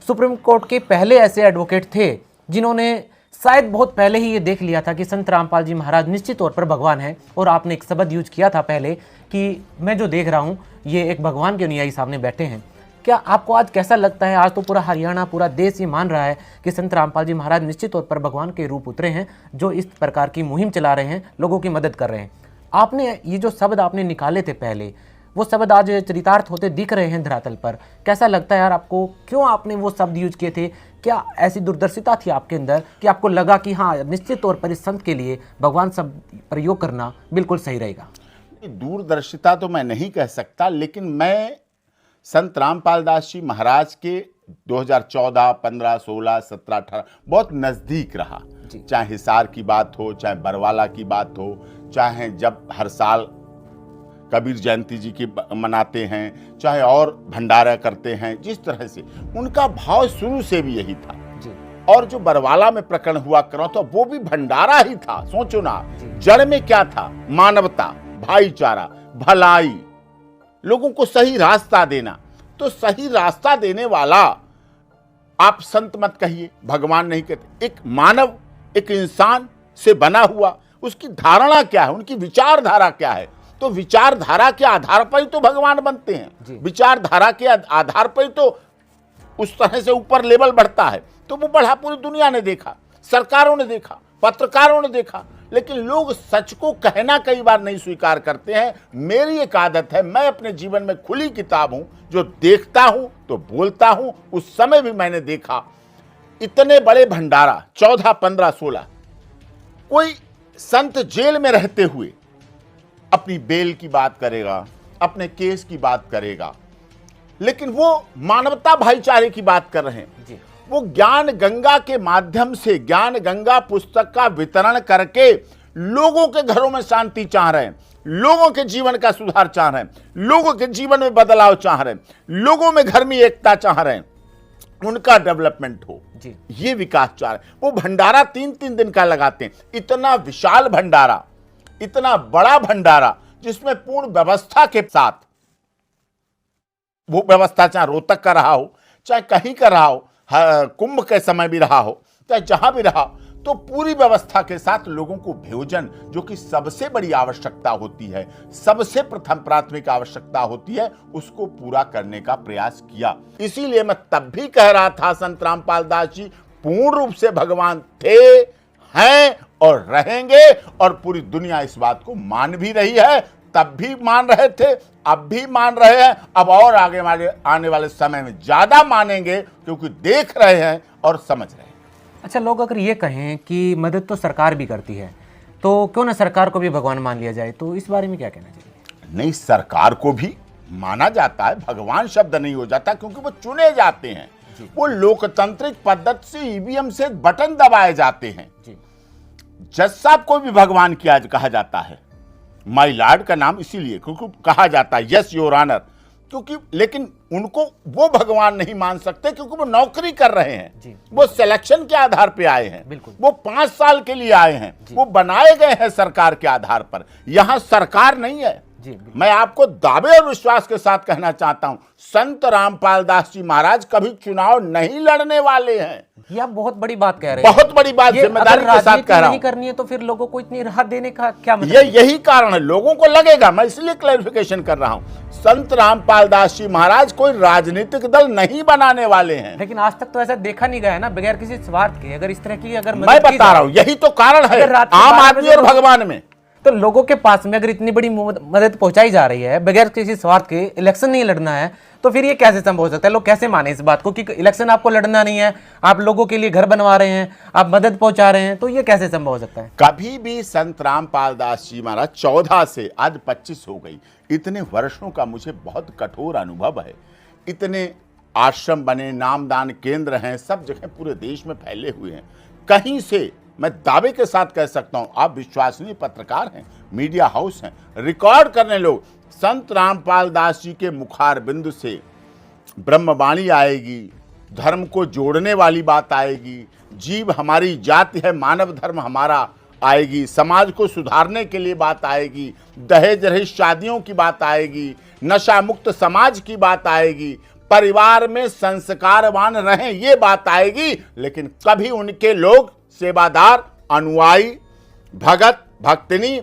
सुप्रीम कोर्ट के पहले ऐसे एडवोकेट थे जिन्होंने शायद बहुत पहले ही ये देख लिया था कि संत रामपाल जी महाराज निश्चित तौर पर भगवान है, और आपने एक शब्द यूज किया था पहले कि मैं जो देख रहा हूँ ये एक भगवान के अनुयायी सामने बैठे हैं। क्या आपको आज कैसा लगता है? आज तो पूरा हरियाणा, पूरा देश ये मान रहा है कि संत रामपाल जी महाराज निश्चित तौर पर भगवान के रूप उतरे हैं, जो इस प्रकार की मुहिम चला रहे हैं, लोगों की मदद कर रहे हैं। आपने ये जो शब्द आपने निकाले थे पहले, वो शब्द आज चरितार्थ होते दिख रहे हैं धरातल पर। कैसा लगता है यार आपको, क्यों आपने वो शब्द यूज किए थे? क्या ऐसी दूरदर्शिता थी आपके अंदर कि आपको लगा कि हाँ निश्चित तौर पर इस संत के लिए भगवान शब्द प्रयोग करना बिल्कुल सही रहेगा? दूरदर्शिता तो मैं नहीं कह सकता, लेकिन मैं संत रामपाल दास जी महाराज के 2014, 15, 16, 17, 18 बहुत नज़दीक रहा। चाहे हिसार की बात हो, चाहे बरवाला की बात हो, चाहे जब हर साल कबीर जयंती जी की मनाते हैं, चाहे और भंडारा करते हैं, जिस तरह से उनका भाव शुरू से भी यही था। और जो बरवाला में प्रकरण हुआ करो तो वो भी भंडारा ही था। सोचो ना, जड़ में क्या था? मानवता, भाईचारा, भलाई, लोगों को सही रास्ता देना। तो सही रास्ता देने वाला आप संत मत कहिए, भगवान नहीं कहते, एक मानव, एक इंसान से बना हुआ, उसकी धारणा क्या है, उनकी विचारधारा क्या है, तो विचारधारा के आधार पर ही तो भगवान बनते हैं। विचारधारा के आधार पर ही तो उस तरह से ऊपर लेवल बढ़ता है। तो वो बढ़ा, पूरी दुनिया ने देखा, सरकारों ने देखा, पत्रकारों ने देखा, लेकिन लोग सच को कहना कई बार नहीं स्वीकार करते हैं। मेरी एक आदत है, मैं अपने जीवन में खुली किताब हूं, जो देखता हूं तो बोलता हूं। उस समय भी मैंने देखा इतने बड़े भंडारा 14, 15, 16, कोई संत जेल में रहते हुए अपनी बेल की बात करेगा, अपने केस की बात करेगा, लेकिन वो मानवता भाईचारे की बात कर रहे हैं जी। वो ज्ञान गंगा के माध्यम से, ज्ञान गंगा पुस्तक का वितरण करके लोगों के घरों में शांति चाह रहे हैं, लोगों के जीवन का सुधार चाह रहे हैं, लोगों के जीवन में बदलाव चाह रहे हैं, लोगों में घर में एकता चाह रहे हैं, उनका डेवलपमेंट हो जी। ये विकास चाह रहे हैं। वो भंडारा 3-3 दिन का लगाते हैं। इतना विशाल भंडारा, इतना बड़ा भंडारा, जिसमें पूर्ण व्यवस्था के साथ, वो व्यवस्था चाहे रोहतक का रहा हो, चाहे कहीं का रहा हो, कुंभ के समय भी रहा हो, चाहे जहां भी रहा, तो पूरी व्यवस्था के साथ लोगों को भोजन, जो कि सबसे बड़ी आवश्यकता होती है, सबसे प्रथम प्राथमिक आवश्यकता होती है, उसको पूरा करने का प्रयास किया। इसीलिए मैं तब भी कह रहा था, संत रामपाल दास जी पूर्ण रूप से भगवान थे, हैं और रहेंगे, और पूरी दुनिया इस बात को मान भी रही है। तब भी मान रहे थे, अब भी मान रहे हैं, अब और आने वाले समय में ज्यादा मानेंगे, क्योंकि देख रहे हैं और समझ रहे हैं। अच्छा, लोग अगर ये कहें कि मदद तो सरकार भी करती है, तो क्यों ना सरकार को भी भगवान मान लिया जाए, तो इस बारे में क्या कहना चाहिए? नहीं, सरकार को भी माना जाता है, भगवान शब्द नहीं हो जाता, क्योंकि वो चुने जाते हैं, वो लोकतांत्रिक पद्धति से ईवीएम से बटन दबाए जाते हैं। जज साहब को भी भगवान किया कहा जाता है, माय लॉर्ड का नाम इसीलिए क्योंकि कहा जाता है, यस योर ऑनर, क्योंकि, लेकिन उनको वो भगवान नहीं मान सकते, क्योंकि वो नौकरी कर रहे हैं, वो सिलेक्शन के आधार पे आए हैं, वो 5 साल के लिए आए हैं, वो बनाए गए हैं सरकार के आधार पर। यहां सरकार नहीं है। मैं आपको दावे और विश्वास के साथ कहना चाहता हूं, संत रामपाल दास जी महाराज कभी चुनाव नहीं लड़ने वाले हैं। ये आप बहुत बड़ी बात कह रहे हैं। बहुत बड़ी बात, जिम्मेदारी के साथ कह रहा हूं। करनी है तो फिर लोगों को इतनी राहत देने का क्या मतलब? यही कारण है, लोगों को लगेगा, मैं इसलिए क्लैरिफिकेशन कर रहा हूं, संत रामपाल दास जी महाराज कोई राजनीतिक दल नहीं बनाने वाले हैं। लेकिन आज तक तो ऐसा देखा नहीं गया है ना, बगैर किसी स्वार्थ के। अगर इस तरह की मैं बता रहा हूं, यही तो कारण है आम आदमी और भगवान में। तो लोगों के पास में अगर इतनी बड़ी मदद पहुंचाई जा रही है बगैर किसी स्वार्थ के, इलेक्शन नहीं लड़ना है, तो फिर ये कैसे संभव हो सकता है? लोग कैसे माने इस बात को कि इलेक्शन आपको लड़ना नहीं है, आप लोगों के लिए घर बनवा रहे हैं, आप मदद पहुंचा रहे हैं, तो ये कैसे संभव हो सकता है? कभी भी संत रामपाल दास जी महाराज 14 से आज 25 हो गई, इतने वर्षों का मुझे बहुत कठोर अनुभव है। इतने आश्रम बने, नामदान केंद्र हैं, सब जगह पूरे देश में फैले हुए हैं। कहीं से मैं दावे के साथ कह सकता हूं, आप विश्वसनीय पत्रकार हैं, मीडिया हाउस हैं, रिकॉर्ड करने लोग, संत रामपाल दास जी के मुखार बिंदु से ब्रह्मवाणी आएगी, धर्म को जोड़ने वाली बात आएगी, जीव हमारी जाति है, मानव धर्म हमारा आएगी, समाज को सुधारने के लिए बात आएगी, दहेज रहित शादियों की बात आएगी, नशा मुक्त समाज की बात आएगी, परिवार में संस्कारवान रहें ये बात आएगी। लेकिन कभी उनके लोग सेवादार, अनुयायी, भगत, भक्तिनी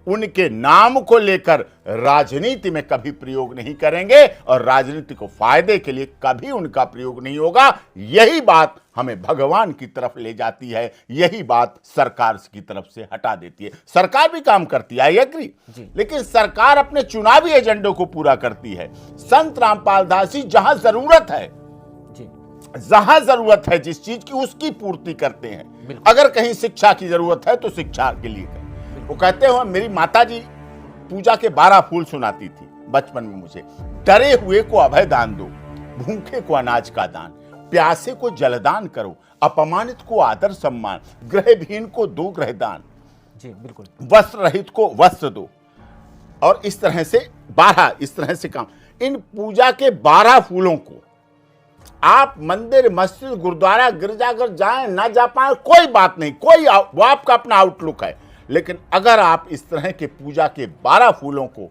उनके नाम को लेकर राजनीति में कभी प्रयोग नहीं करेंगे, और राजनीति को फायदे के लिए कभी उनका प्रयोग नहीं होगा। यही बात हमें भगवान की तरफ ले जाती है, यही बात सरकार की तरफ से हटा देती है। सरकार भी काम करती है, आई एग्री, लेकिन सरकार अपने चुनावी एजेंडों को पूरा करती है। संत रामपाल दास जी जहां जरूरत है, जहां जरूरत है जिस चीज की, उसकी पूर्ति करते हैं। अगर कहीं शिक्षा की जरूरत है तो शिक्षा के लिए करें। वो कहते हो, मेरी माताजी पूजा के 12 फूल सुनाती थी बचपन में मुझे, डरे हुए को अभय दान दो, भूखे को अनाज का दान, प्यासे को जलदान करो, अपमानित को आदर सम्मान, गृहहीन को दो गृहदान, जी बिल्कुल, वस्त्र रहित को वस्त्र दो। और इस तरह से 12 इस तरह से काम। इन पूजा के 12 फूलों को आप मंदिर, मस्जिद, गुरुद्वारा, गिरजाघर जाएं ना जा पाए, कोई बात नहीं, कोई वो आपका अपना आउटलुक है। लेकिन अगर आप इस तरह के पूजा के 12 फूलों को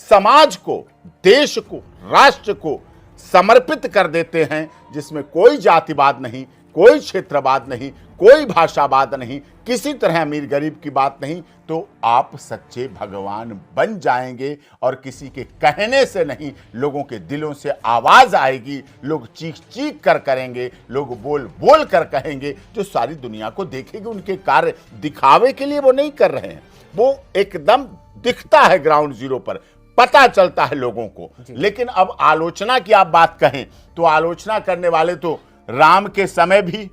समाज को, देश को, राष्ट्र को समर्पित कर देते हैं, जिसमें कोई जातिवाद नहीं, कोई क्षेत्रवाद नहीं, कोई भाषावाद नहीं, किसी तरह अमीर गरीब की बात नहीं, तो आप सच्चे भगवान बन जाएंगे। और किसी के कहने से नहीं, लोगों के दिलों से आवाज आएगी, लोग चीख चीख कर करेंगे, लोग बोल बोल कर कहेंगे, जो सारी दुनिया को देखेगी। उनके कार्य दिखावे के लिए वो नहीं कर रहे हैं, वो एकदम दिखता है ग्राउंड जीरो पर, पता चलता है लोगों को। लेकिन अब आलोचना की आप बात कहें तो आलोचना करने वाले तो राम के समय भी,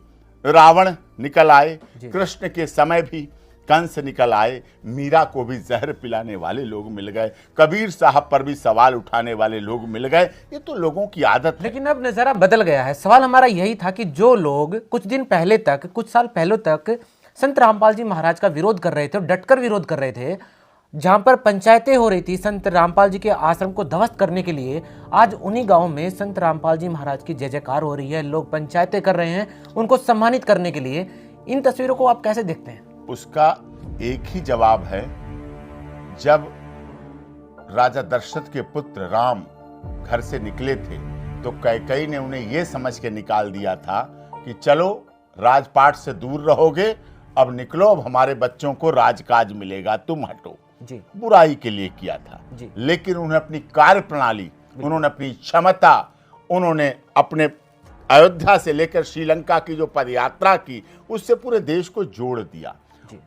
रावण निकल आए, कृष्ण के समय भी कंस निकल आए, मीरा को भी जहर पिलाने वाले लोग मिल गए, कबीर साहब पर भी सवाल उठाने वाले लोग मिल गए। ये तो लोगों की आदत है। लेकिन अब नज़ारा बदल गया है। सवाल हमारा यही था कि जो लोग कुछ दिन पहले तक, कुछ साल पहले तक संत रामपाल जी महाराज का विरोध कर रहे थे और डटकर विरोध कर रहे थे, जहां पर पंचायतें हो रही थी संत रामपाल जी के आश्रम को ध्वस्त करने के लिए, आज उन्हीं गांवों में संत रामपाल जी महाराज की जय जयकार हो रही है, लोग पंचायतें कर रहे हैं उनको सम्मानित करने के लिए। इन तस्वीरों को आप कैसे देखते हैं? उसका एक ही जवाब है, जब राजा दशरथ के पुत्र राम घर से निकले थे तो कैकेयी ने उन्हें यह समझ के निकाल दिया था कि चलो राजपाट से दूर रहोगे, अब निकलो, अब हमारे बच्चों को राजकाज मिलेगा, तुम हटो जी। बुराई के लिए किया था जी। लेकिन उन्होंने अपनी कार्य प्रणाली, उन्होंने अपनी क्षमता, उन्होंने अपने अयोध्या से लेकर श्रीलंका की जो पदयात्रा की, उससे पूरे देश को जोड़ दिया।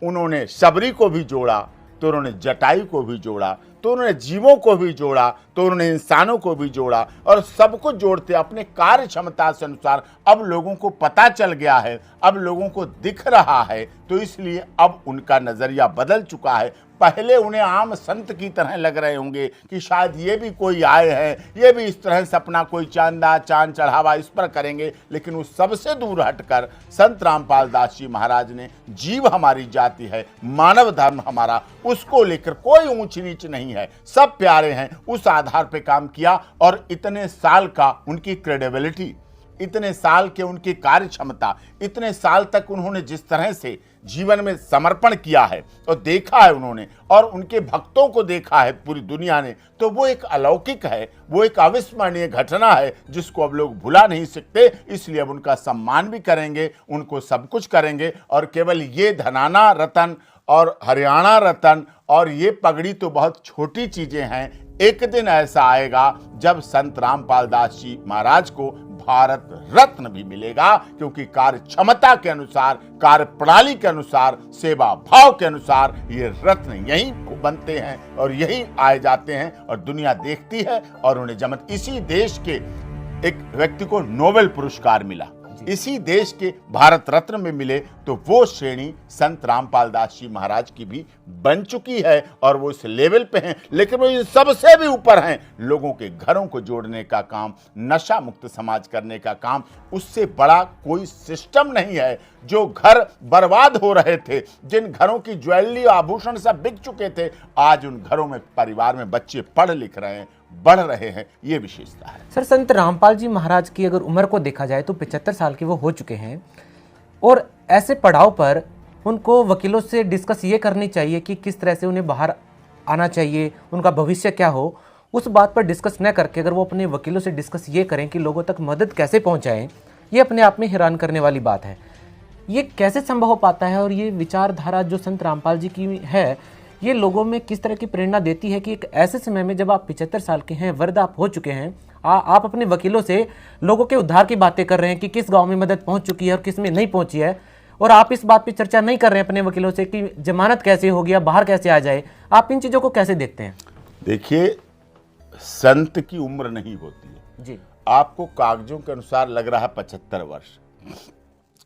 उन्होंने शबरी को भी जोड़ा, तो उन्होंने जटायु को भी जोड़ा, तो उन्होंने जीवों को भी जोड़ा, तो उन्होंने इंसानों को भी जोड़ा, और सबको जोड़ते अपने कार्य क्षमता से अनुसार अब लोगों को पता चल गया है, अब लोगों को दिख रहा है, तो इसलिए अब उनका नजरिया बदल चुका है। पहले उन्हें आम संत की तरह लग रहे होंगे कि शायद ये भी कोई आए हैं, ये भी इस तरह से अपना कोई चांद चढ़ावा इस पर करेंगे, लेकिन उस सबसे दूर हटकर संत रामपाल दास जी महाराज ने जीव हमारी जाति है, मानव धर्म हमारा, उसको लेकर कोई ऊंच नीच नहीं है, सब प्यारे हैं, उस आधार पे काम किया। और इतने साल का उनकी क्रेडिबिलिटी, इतने साल के उनकी कार्य क्षमता, इतने साल तक उन्होंने जिस तरह से जीवन में समर्पण किया है और देखा है उन्होंने, और उनके भक्तों को देखा है पूरी दुनिया ने, तो वो एक अलौकिक है, वो एक अविस्मरणीय घटना है जिसको अब लोग भुला नहीं सकते। इसलिए अब उनका सम्मान भी करेंगे, उनको सब कुछ करेंगे। और केवल ये धनाना रतन और हरियाणा रतन और ये पगड़ी तो बहुत छोटी चीजें हैं। एक दिन ऐसा आएगा जब संत रामपाल दास जी महाराज को भारत रत्न भी मिलेगा, क्योंकि कार्य क्षमता के अनुसार, कार्य प्रणाली के अनुसार, सेवा भाव के अनुसार ये रत्न यहीं बनते हैं और यहीं आए जाते हैं और दुनिया देखती है। और उन्हें जब इसी देश के एक व्यक्ति को नोबेल पुरस्कार मिला, इसी देश के भारत रत्न में मिले, तो वो श्रेणी संत रामपाल दास जी महाराज की भी बन चुकी है और वो इस लेवल पे हैं। लेकिन वो इन सबसे भी ऊपर हैं, लोगों के घरों को जोड़ने का काम, नशा मुक्त समाज करने का काम, उससे बड़ा कोई सिस्टम नहीं है। जो घर बर्बाद हो रहे थे, जिन घरों की ज्वेलरी आभूषण सब बिक चुके थे, आज उन घरों में परिवार में बच्चे पढ़ लिख रहे हैं, बढ़ रहे हैं, ये विशेषता है। सर, संत रामपाल जी महाराज की अगर उम्र को देखा जाए तो 75 साल के वो हो चुके हैं, और ऐसे पड़ाव पर उनको वकीलों से डिस्कस ये करनी चाहिए कि किस तरह से उन्हें बाहर आना चाहिए, उनका भविष्य क्या हो। उस बात पर डिस्कस न करके अगर वो अपने वकीलों से डिस्कस ये करें कि लोगों तक मदद कैसे पहुँचाएँ, ये अपने आप में हैरान करने वाली बात है। ये कैसे संभव हो पाता है, और ये विचारधारा जो संत रामपाल जी की है, ये लोगों में किस तरह की प्रेरणा देती है कि एक ऐसे समय में जब आप 75 साल के हैं, वृद्ध आप हो चुके हैं, आप अपने वकीलों से लोगों के उद्धार की बातें कर रहे हैं कि किस गांव में मदद पहुंच चुकी है और किस में नहीं पहुंची है, और आप इस बात पे चर्चा नहीं कर रहे हैं अपने वकीलों से कि जमानत कैसे होगी या बाहर कैसे आ जाए। आप इन चीज़ों को कैसे देखते हैं? देखिए, संत की उम्र नहीं होती है जी। आपको कागजों के अनुसार लग रहा है 75 वर्ष,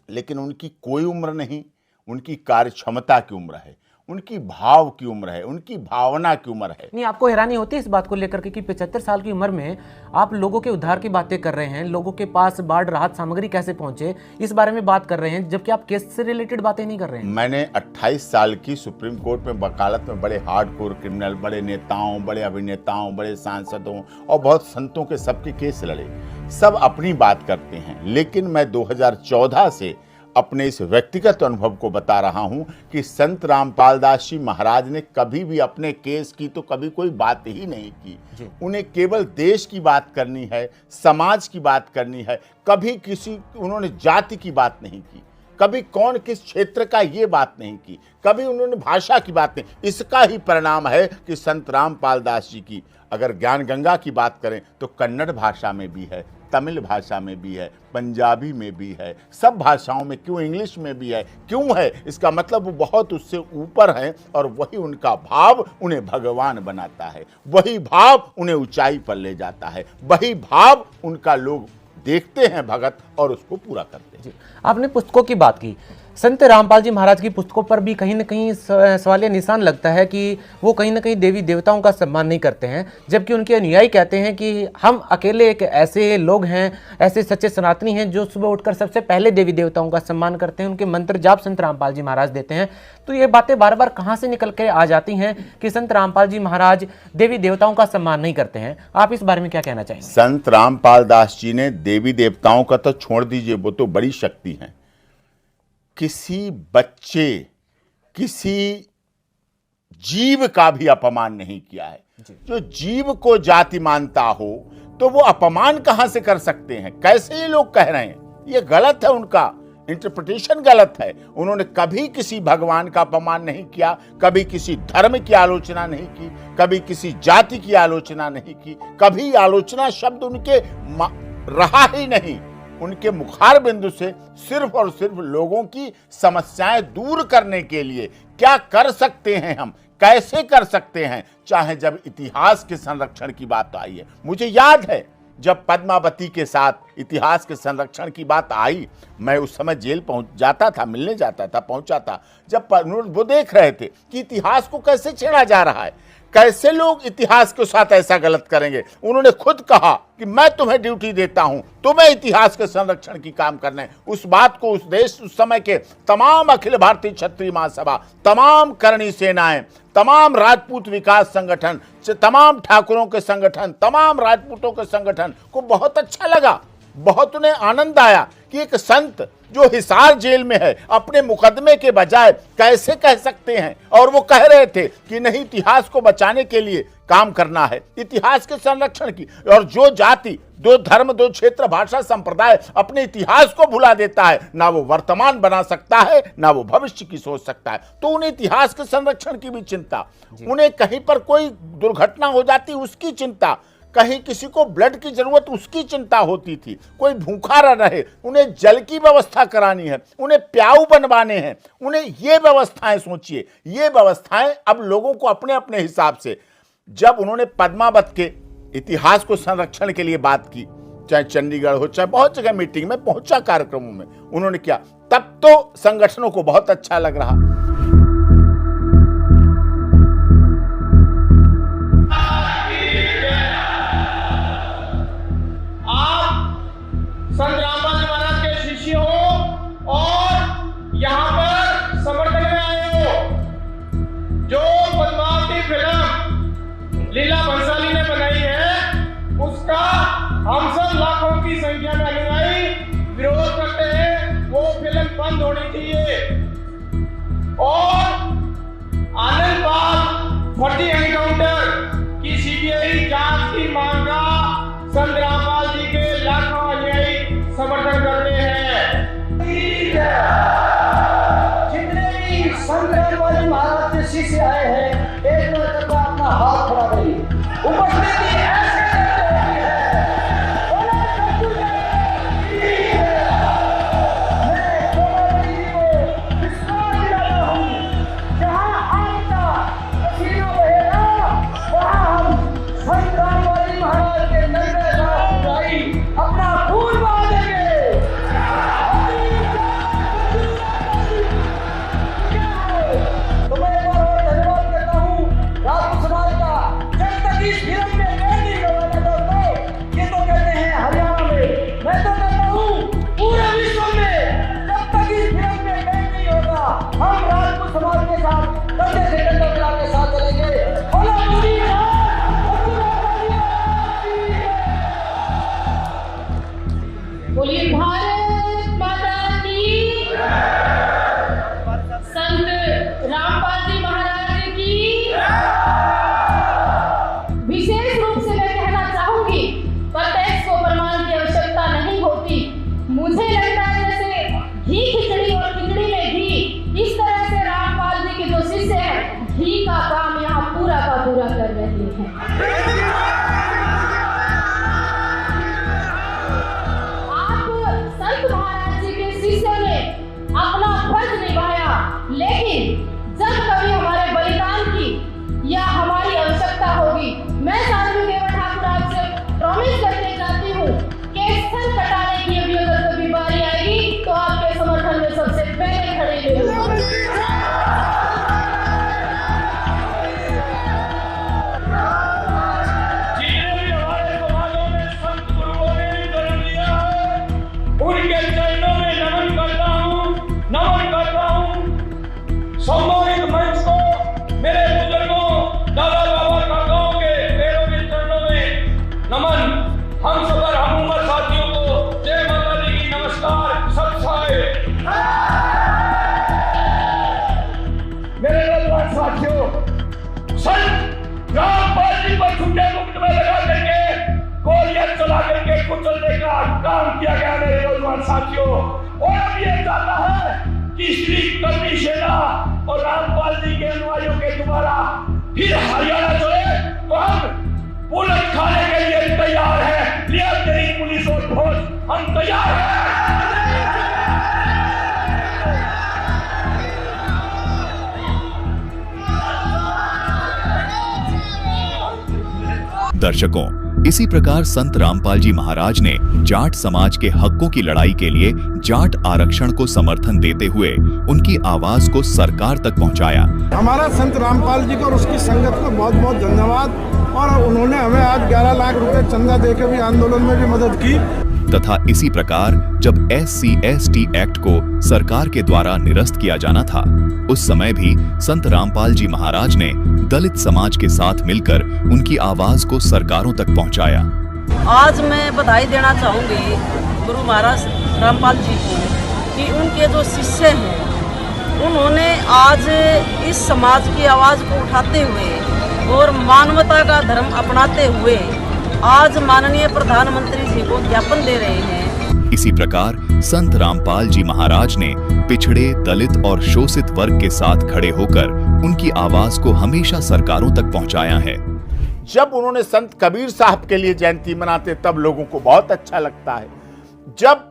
लेकिन उनकी कोई उम्र नहीं, उनकी कार्य क्षमता की उम्र है, उनकी भाव की उम्र है, उनकी भावना की उम्र है। नहीं, आपको हैरानी होती है इस बात को लेकर के कि 75 साल की उम्र में आप लोगों के उद्धार की बातें कर रहे हैं, लोगों के पास बाढ़ राहत सामग्री कैसे पहुंचे इस बारे में बात कर रहे हैं, जबकि आप केस से रिलेटेड बातें नहीं कर रहे हैं। मैंने 28 साल की सुप्रीम कोर्ट में वकालत में बड़े हार्डकोर क्रिमिनल, बड़े नेताओं, बड़े अभिनेताओं, बड़े सांसदों और बहुत संतों के सबके केस लड़े, सब अपनी बात करते हैं। लेकिन मैं 2014 से अपने इस व्यक्तिगत अनुभव को बता रहा हूं कि संत रामपाल दास जी महाराज ने कभी भी अपने केस की तो कभी कोई बात ही नहीं की। उन्हें केवल देश की बात करनी है, समाज की बात करनी है, कभी किसी उन्होंने जाति की बात नहीं की, कभी कौन किस क्षेत्र का ये बात नहीं की, कभी उन्होंने भाषा की बात नहीं। इसका ही परिणाम है कि संत रामपाल दास जी की अगर ज्ञान गंगा की बात करें तो कन्नड़ भाषा में भी है, तमिल भाषा में भी है, पंजाबी में भी है, सब भाषाओं में, क्यों इंग्लिश में भी है, क्यों है? इसका मतलब वो बहुत उससे ऊपर हैं और वही उनका भाव उन्हें भगवान बनाता है, वही भाव उन्हें ऊंचाई पर ले जाता है, वही भाव उनका लोग देखते हैं भगत और उसको पूरा करते हैं। आपने पुस्तकों की बात की, संत रामपाल जी महाराज की पुस्तकों पर भी कहीं न कहीं सवालिया निशान लगता है कि वो कहीं न कहीं देवी देवताओं का सम्मान नहीं करते हैं, जबकि उनके अनुयायी कहते हैं कि हम अकेले एक ऐसे लोग हैं, ऐसे सच्चे सनातनी हैं जो सुबह उठकर सबसे पहले देवी देवताओं का सम्मान करते हैं, उनके मंत्र जाप संत रामपाल जी महाराज देते हैं। तो ये बातें बार बार कहाँ से निकल के आ जाती हैं कि संत रामपाल जी महाराज देवी देवताओं का सम्मान नहीं करते हैं? आप इस बारे में क्या कहना चाहेंगे? संत रामपाल दास जी ने देवी देवताओं का तो छोड़ दीजिए, वो तो बड़ी शक्ति है। किसी बच्चे, किसी जीव का भी अपमान नहीं किया है। जो जीव को जाति मानता हो तो वो अपमान कहां से कर सकते हैं? कैसे ये लोग कह रहे हैं? ये गलत है, उनका इंटरप्रिटेशन गलत है। उन्होंने कभी किसी भगवान का अपमान नहीं किया, कभी किसी धर्म की आलोचना नहीं की, कभी किसी जाति की आलोचना नहीं की, कभी आलोचना शब्द उनके रहा ही नहीं। उनके मुखार बिंदु से सिर्फ और सिर्फ लोगों की समस्याएं दूर करने के लिए क्या कर सकते हैं, हम कैसे कर सकते हैं, चाहे जब इतिहास के संरक्षण की बात आई है। मुझे याद है जब पद्मावती के साथ इतिहास के संरक्षण की बात आई, मैं उस समय जेल पहुंच जाता था, मिलने जाता था, पहुंचा था। जब वो देख रहे थे कि इतिहास को कैसे छेड़ा जा रहा है, कैसे लोग इतिहास के साथ ऐसा गलत करेंगे, उन्होंने खुद कहा कि मैं तुम्हें ड्यूटी देता हूं, तुम्हें इतिहास के संरक्षण की काम करना है। उस बात को उस देश, उस समय के तमाम अखिल भारतीय क्षत्रिय महासभा, तमाम करणी सेनाएं, तमाम राजपूत विकास संगठन, तमाम ठाकुरों के संगठन, तमाम राजपूतों के संगठन को बहुत अच्छा लगा, बहुत उन्हें आनंद आया कि एक संत जो हिसार जेल में है अपने मुकदमे के बजाय कैसे कह सकते हैं। और वो कह रहे थे कि नहीं, इतिहास को बचाने के लिए काम करना है, इतिहास के संरक्षण की। और जो जाति, दो धर्म, दो क्षेत्र, भाषा, संप्रदाय अपने इतिहास को भुला देता है, ना वो वर्तमान बना सकता है, ना वो भविष्य की सोच सकता है। तो उन्हें इतिहास के संरक्षण की भी चिंता, उन्हें कहीं पर कोई दुर्घटना हो जाती उसकी चिंता, कहीं किसी को ब्लड की जरूरत उसकी चिंता होती थी, कोई भूखा न रहे, उन्हें जल की व्यवस्था करानी है, उन्हें प्याऊ बनवाने हैं, उन्हें ये व्यवस्थाएं सोचिए। ये व्यवस्थाएं अब लोगों को अपने अपने हिसाब से, जब उन्होंने पद्मावत के इतिहास को संरक्षण के लिए बात की, चाहे चंडीगढ़ हो, चाहे बहुत जगह मीटिंग में पहुंचा, कार्यक्रमों में उन्होंने किया, तब तो संगठनों को बहुत अच्छा लग रहा। संत रामपाल जी महाराज के शिष्य हो और यहाँ पर समर्थन में आए हो। जो पद्मावती फिल्म लीला भंसाली ने बनाई है, उसका हम सब लाखों की संख्या में अनुयायी विरोध करते हैं। वो फिल्म बंद होनी चाहिए और आनंद पाल फर्जी एनकाउंटर की सीबीआई जांच की मांग का संत रामपाल जी के लाखों अनुयायी समर्थन करते हैं। जितने भी संत रामपाल जी महाराज के शिष्य आए हैं, एक बार तक अपना हाथ खड़ा करिए। उपस्थिति ऐसे मैं साध्वी देवा ठाकुर आपसे प्रॉमिस करके जाती हूँ कि सन कटा काम किया गया मेरे नौजवान साथियों। और अब ये चाहता है कि श्री कर्मी सेना और रामपाल जी के अनुयायियों के द्वारा फिर हरियाणा जो है तो हम पुलिस खाने के लिए तैयार है। लिया तेरी पुलिस और फौज, हम तैयार हैं। दर्शकों, इसी प्रकार संत रामपाल जी महाराज ने जाट समाज के हकों की लड़ाई के लिए जाट आरक्षण को समर्थन देते हुए उनकी आवाज को सरकार तक पहुंचाया। हमारा संत रामपाल जी को और उसकी संगत को बहुत बहुत धन्यवाद। और उन्होंने हमें आज 11 लाख रुपए चंदा देकर भी आंदोलन में भी मदद की। तथा इसी प्रकार जब SC/ST एक्ट को सरकार के द्वारा निरस्त किया जाना था, उस समय भी संत रामपाल जी महाराज ने दलित समाज के साथ मिलकर उनकी आवाज को सरकारों तक पहुंचाया। आज मैं बधाई देना चाहूँगी गुरु महाराज रामपाल जी को कि उनके जो शिष्य हैं उन्होंने आज इस समाज की आवाज़ को उठाते हुए और मानवता का धर्म अपनाते हुए आज माननीय प्रधानमंत्री जी को ज्ञापन दे रहे हैं। इसी प्रकार संत रामपाल जी महाराज ने पिछड़े, दलित और शोषित वर्ग के साथ खड़े होकर उनकी आवाज को हमेशा सरकारों तक पहुंचाया है। जब उन्होंने संत कबीर साहब के लिए जयंती मनाते तब लोगों को बहुत अच्छा लगता है। जब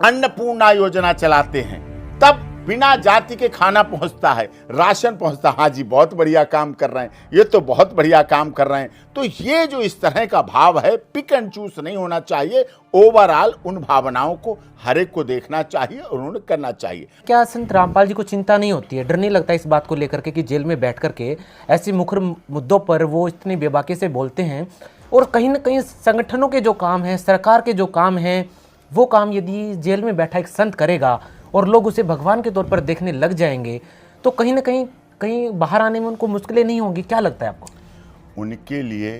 अन्नपूर्णा योजना चलाते हैं तब बिना जाति के खाना पहुंचता है, राशन पहुंचता। हाँ जी, बहुत बढ़िया काम कर रहे हैं, ये तो बहुत बढ़िया काम कर रहे हैं। तो ये जो इस तरह का भाव है, पिक एंड चूज नहीं होना चाहिए। ओवरऑल उन भावनाओं को हर एक को देखना चाहिए और उन्हें करना चाहिए। क्या संत रामपाल जी को चिंता नहीं होती है, डर नहीं लगता इस बात को लेकर के कि जेल में बैठ करके ऐसे मुख्य मुद्दों पर वो इतनी बेबाकी से बोलते हैं और कहीं ना कहीं संगठनों के जो काम है, सरकार के जो काम है, वो काम यदि जेल में बैठा एक संत करेगा और लोग उसे भगवान के तौर पर देखने लग जाएंगे तो कहीं ना कहीं बाहर आने में उनको मुश्किलें नहीं होंगी? क्या लगता है आपको? उनके लिए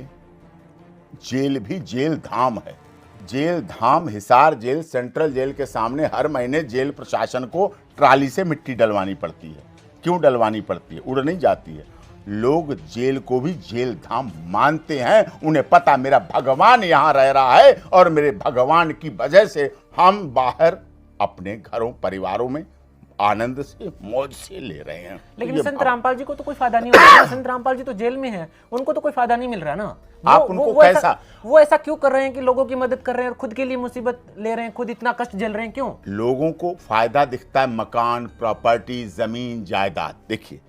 जेल भी जेल धाम है। जेल धाम, हिसार जेल, सेंट्रल जेल के सामने हर महीने जेल प्रशासन को ट्राली से मिट्टी डलवानी पड़ती है। क्यों डलवानी पड़ती है? उड़ नहीं जाती है। लोग जेल को भी जेल धाम मानते हैं। उन्हें पता मेरा भगवान यहाँ रह रहा है और मेरे भगवान की वजह से हम बाहर अपने घरों, परिवारों में आनंद से, मौज से ले रहे हैं। लेकिन संत रामपाल जी को तो कोई फायदा नहीं हो रहा है। संत रामपाल जी तो जेल में हैं, उनको तो कोई फायदा नहीं मिल रहा ना। आप उनको कैसा वो ऐसा क्यों कर रहे हैं कि लोगों की मदद कर रहे हैं और खुद के लिए मुसीबत ले रहे हैं, खुद इतना कष्ट झेल रहे हैं, क्यों? लोगों को फायदा दिखता है मकान, प्रॉपर्टी, जमीन, जायदाद। देखिए,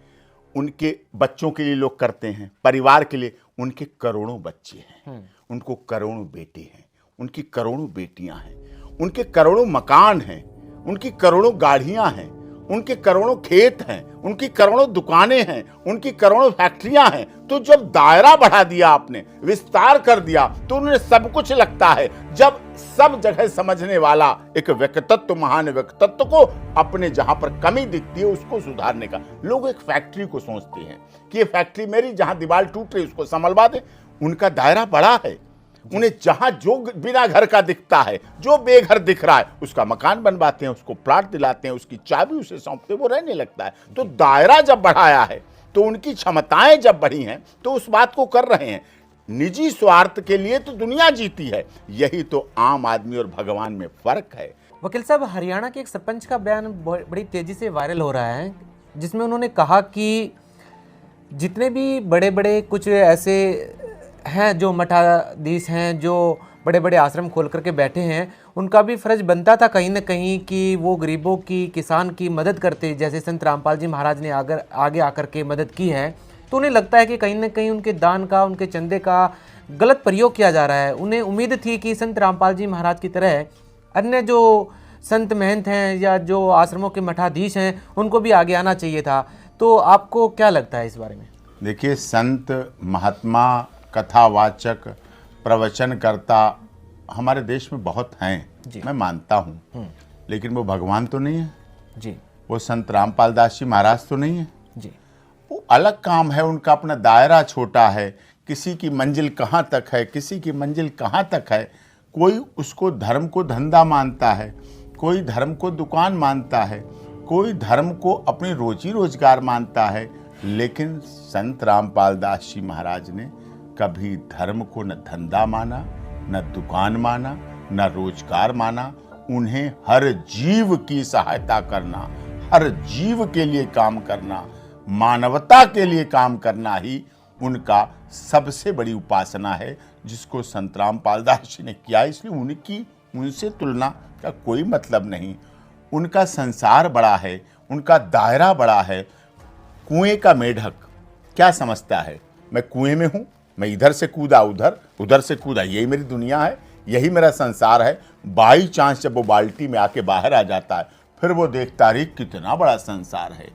उनके बच्चों के लिए लोग करते हैं, परिवार के लिए। उनके करोड़ों बच्चे हैं, उनको करोड़ों बेटे हैं, उनकी करोड़ों बेटियां हैं, उनके करोड़ों मकान हैं, उनकी करोड़ों गाड़ियां हैं, उनके करोड़ों खेत हैं, उनकी करोड़ों दुकानें हैं, उनकी करोड़ों फैक्ट्रियां हैं। तो जब दायरा बढ़ा दिया आपने, विस्तार कर दिया, तो उन्हें सब कुछ लगता है। जब सब जगह समझने वाला एक व्यक्तित्व, महान व्यक्तित्व को अपने जहां पर कमी दिखती है उसको सुधारने का, लोग एक फैक्ट्री को सोचते हैं कि ये फैक्ट्री मेरी, जहां दीवार टूट रही उसको संभलवा दे। उनका दायरा बड़ा है। उन्हें जहां जो बिना घर का दिखता है, जो बेघर दिख रहा है, उसका मकान बनवाते हैं, उसको प्लाट दिलाते हैं, उसकी चाबी उसे सौंपते, वो रहने लगता है। तो दायरा जब बढ़ाया है, तो उनकी क्षमताएं जब बढ़ी हैं, तो उस बात को कर रहे हैं। निजी स्वार्थ के लिए तो दुनिया जीती है। यही तो आम आदमी और भगवान में फर्क है। वकील साहब, हरियाणा के एक सरपंच का बयान बड़ी तेजी से वायरल हो रहा है, जिसमें उन्होंने कहा कि जितने भी बड़े बड़े कुछ ऐसे हैं जो मठाधीश हैं, जो बड़े बड़े आश्रम खोल करके बैठे हैं, उनका भी फर्ज बनता था कहीं ना कहीं कि वो गरीबों की, किसान की मदद करते, जैसे संत रामपाल जी महाराज ने आगे आकर के मदद की है। तो उन्हें लगता है कि कहीं ना कहीं उनके दान का, उनके चंदे का गलत प्रयोग किया जा रहा है। उन्हें उम्मीद थी कि संत रामपाल जी महाराज की तरह अन्य जो संत महंत हैं या जो आश्रमों के मठाधीश हैं, उनको भी आगे आना चाहिए था। तो आपको क्या लगता है इस बारे में? देखिए, संत, महात्मा, कथावाचक, प्रवचनकर्ता हमारे देश में बहुत हैं, मैं मानता हूँ, लेकिन वो भगवान तो नहीं है जी। वो संत रामपाल दास जी महाराज तो नहीं है जी। वो अलग काम है, उनका अपना दायरा छोटा है। किसी की मंजिल कहाँ तक है, किसी की मंजिल कहाँ तक है। कोई उसको धर्म को धंधा मानता है, कोई धर्म को दुकान मानता है, कोई धर्म को अपनी रोजी रोजगार मानता है। लेकिन संत रामपाल दास जी महाराज ने कभी धर्म को न धंधा माना, न दुकान माना, न रोजगार माना। उन्हें हर जीव की सहायता करना, हर जीव के लिए काम करना, मानवता के लिए काम करना ही उनका सबसे बड़ी उपासना है, जिसको संत रामपाल दास जी ने किया। इसलिए उनसे तुलना का कोई मतलब नहीं। उनका संसार बड़ा है, उनका दायरा बड़ा है। कुएं का मेढक क्या समझता है, मैं कुएं में हूं, मैं इधर से कूदा उधर, उधर से कूदा, यही मेरी दुनिया है, यही मेरा संसार है। बाई चांस जब वो बाल्टी में आके बाहर आ जाता है, फिर वो देखता है कितना बड़ा संसार है।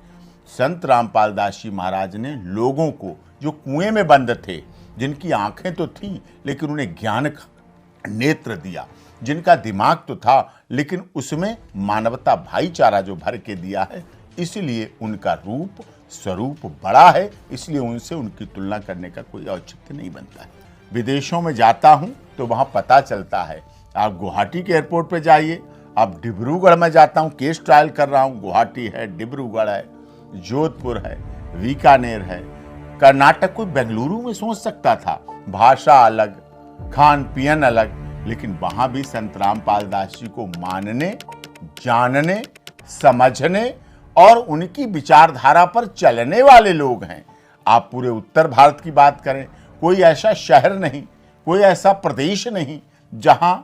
संत रामपाल दास जी महाराज ने लोगों को, जो कुएं में बंद थे, जिनकी आंखें तो थीं लेकिन उन्हें ज्ञान का नेत्र दिया, जिनका दिमाग तो था लेकिन उसमें मानवता भाईचारा जो भर के दिया है, इसलिए उनका रूप स्वरूप बड़ा है। इसलिए उनसे उनकी तुलना करने का कोई औचित्य नहीं बनता है। विदेशों में जाता हूं तो वहां पता चलता है। आप गुवाहाटी के एयरपोर्ट पे जाइए, अब डिब्रूगढ़ में जाता हूं, केस ट्रायल कर रहा हूं, गुवाहाटी है, डिब्रूगढ़ है, जोधपुर है, बीकानेर है, कर्नाटक। कोई बेंगलुरु में सोच सकता था, भाषा अलग, खान पियन अलग, लेकिन वहां भी संत रामपाल दास जी को मानने, जानने, समझने और उनकी विचारधारा पर चलने वाले लोग हैं। आप पूरे उत्तर भारत की बात करें, कोई ऐसा शहर नहीं, कोई ऐसा प्रदेश नहीं जहां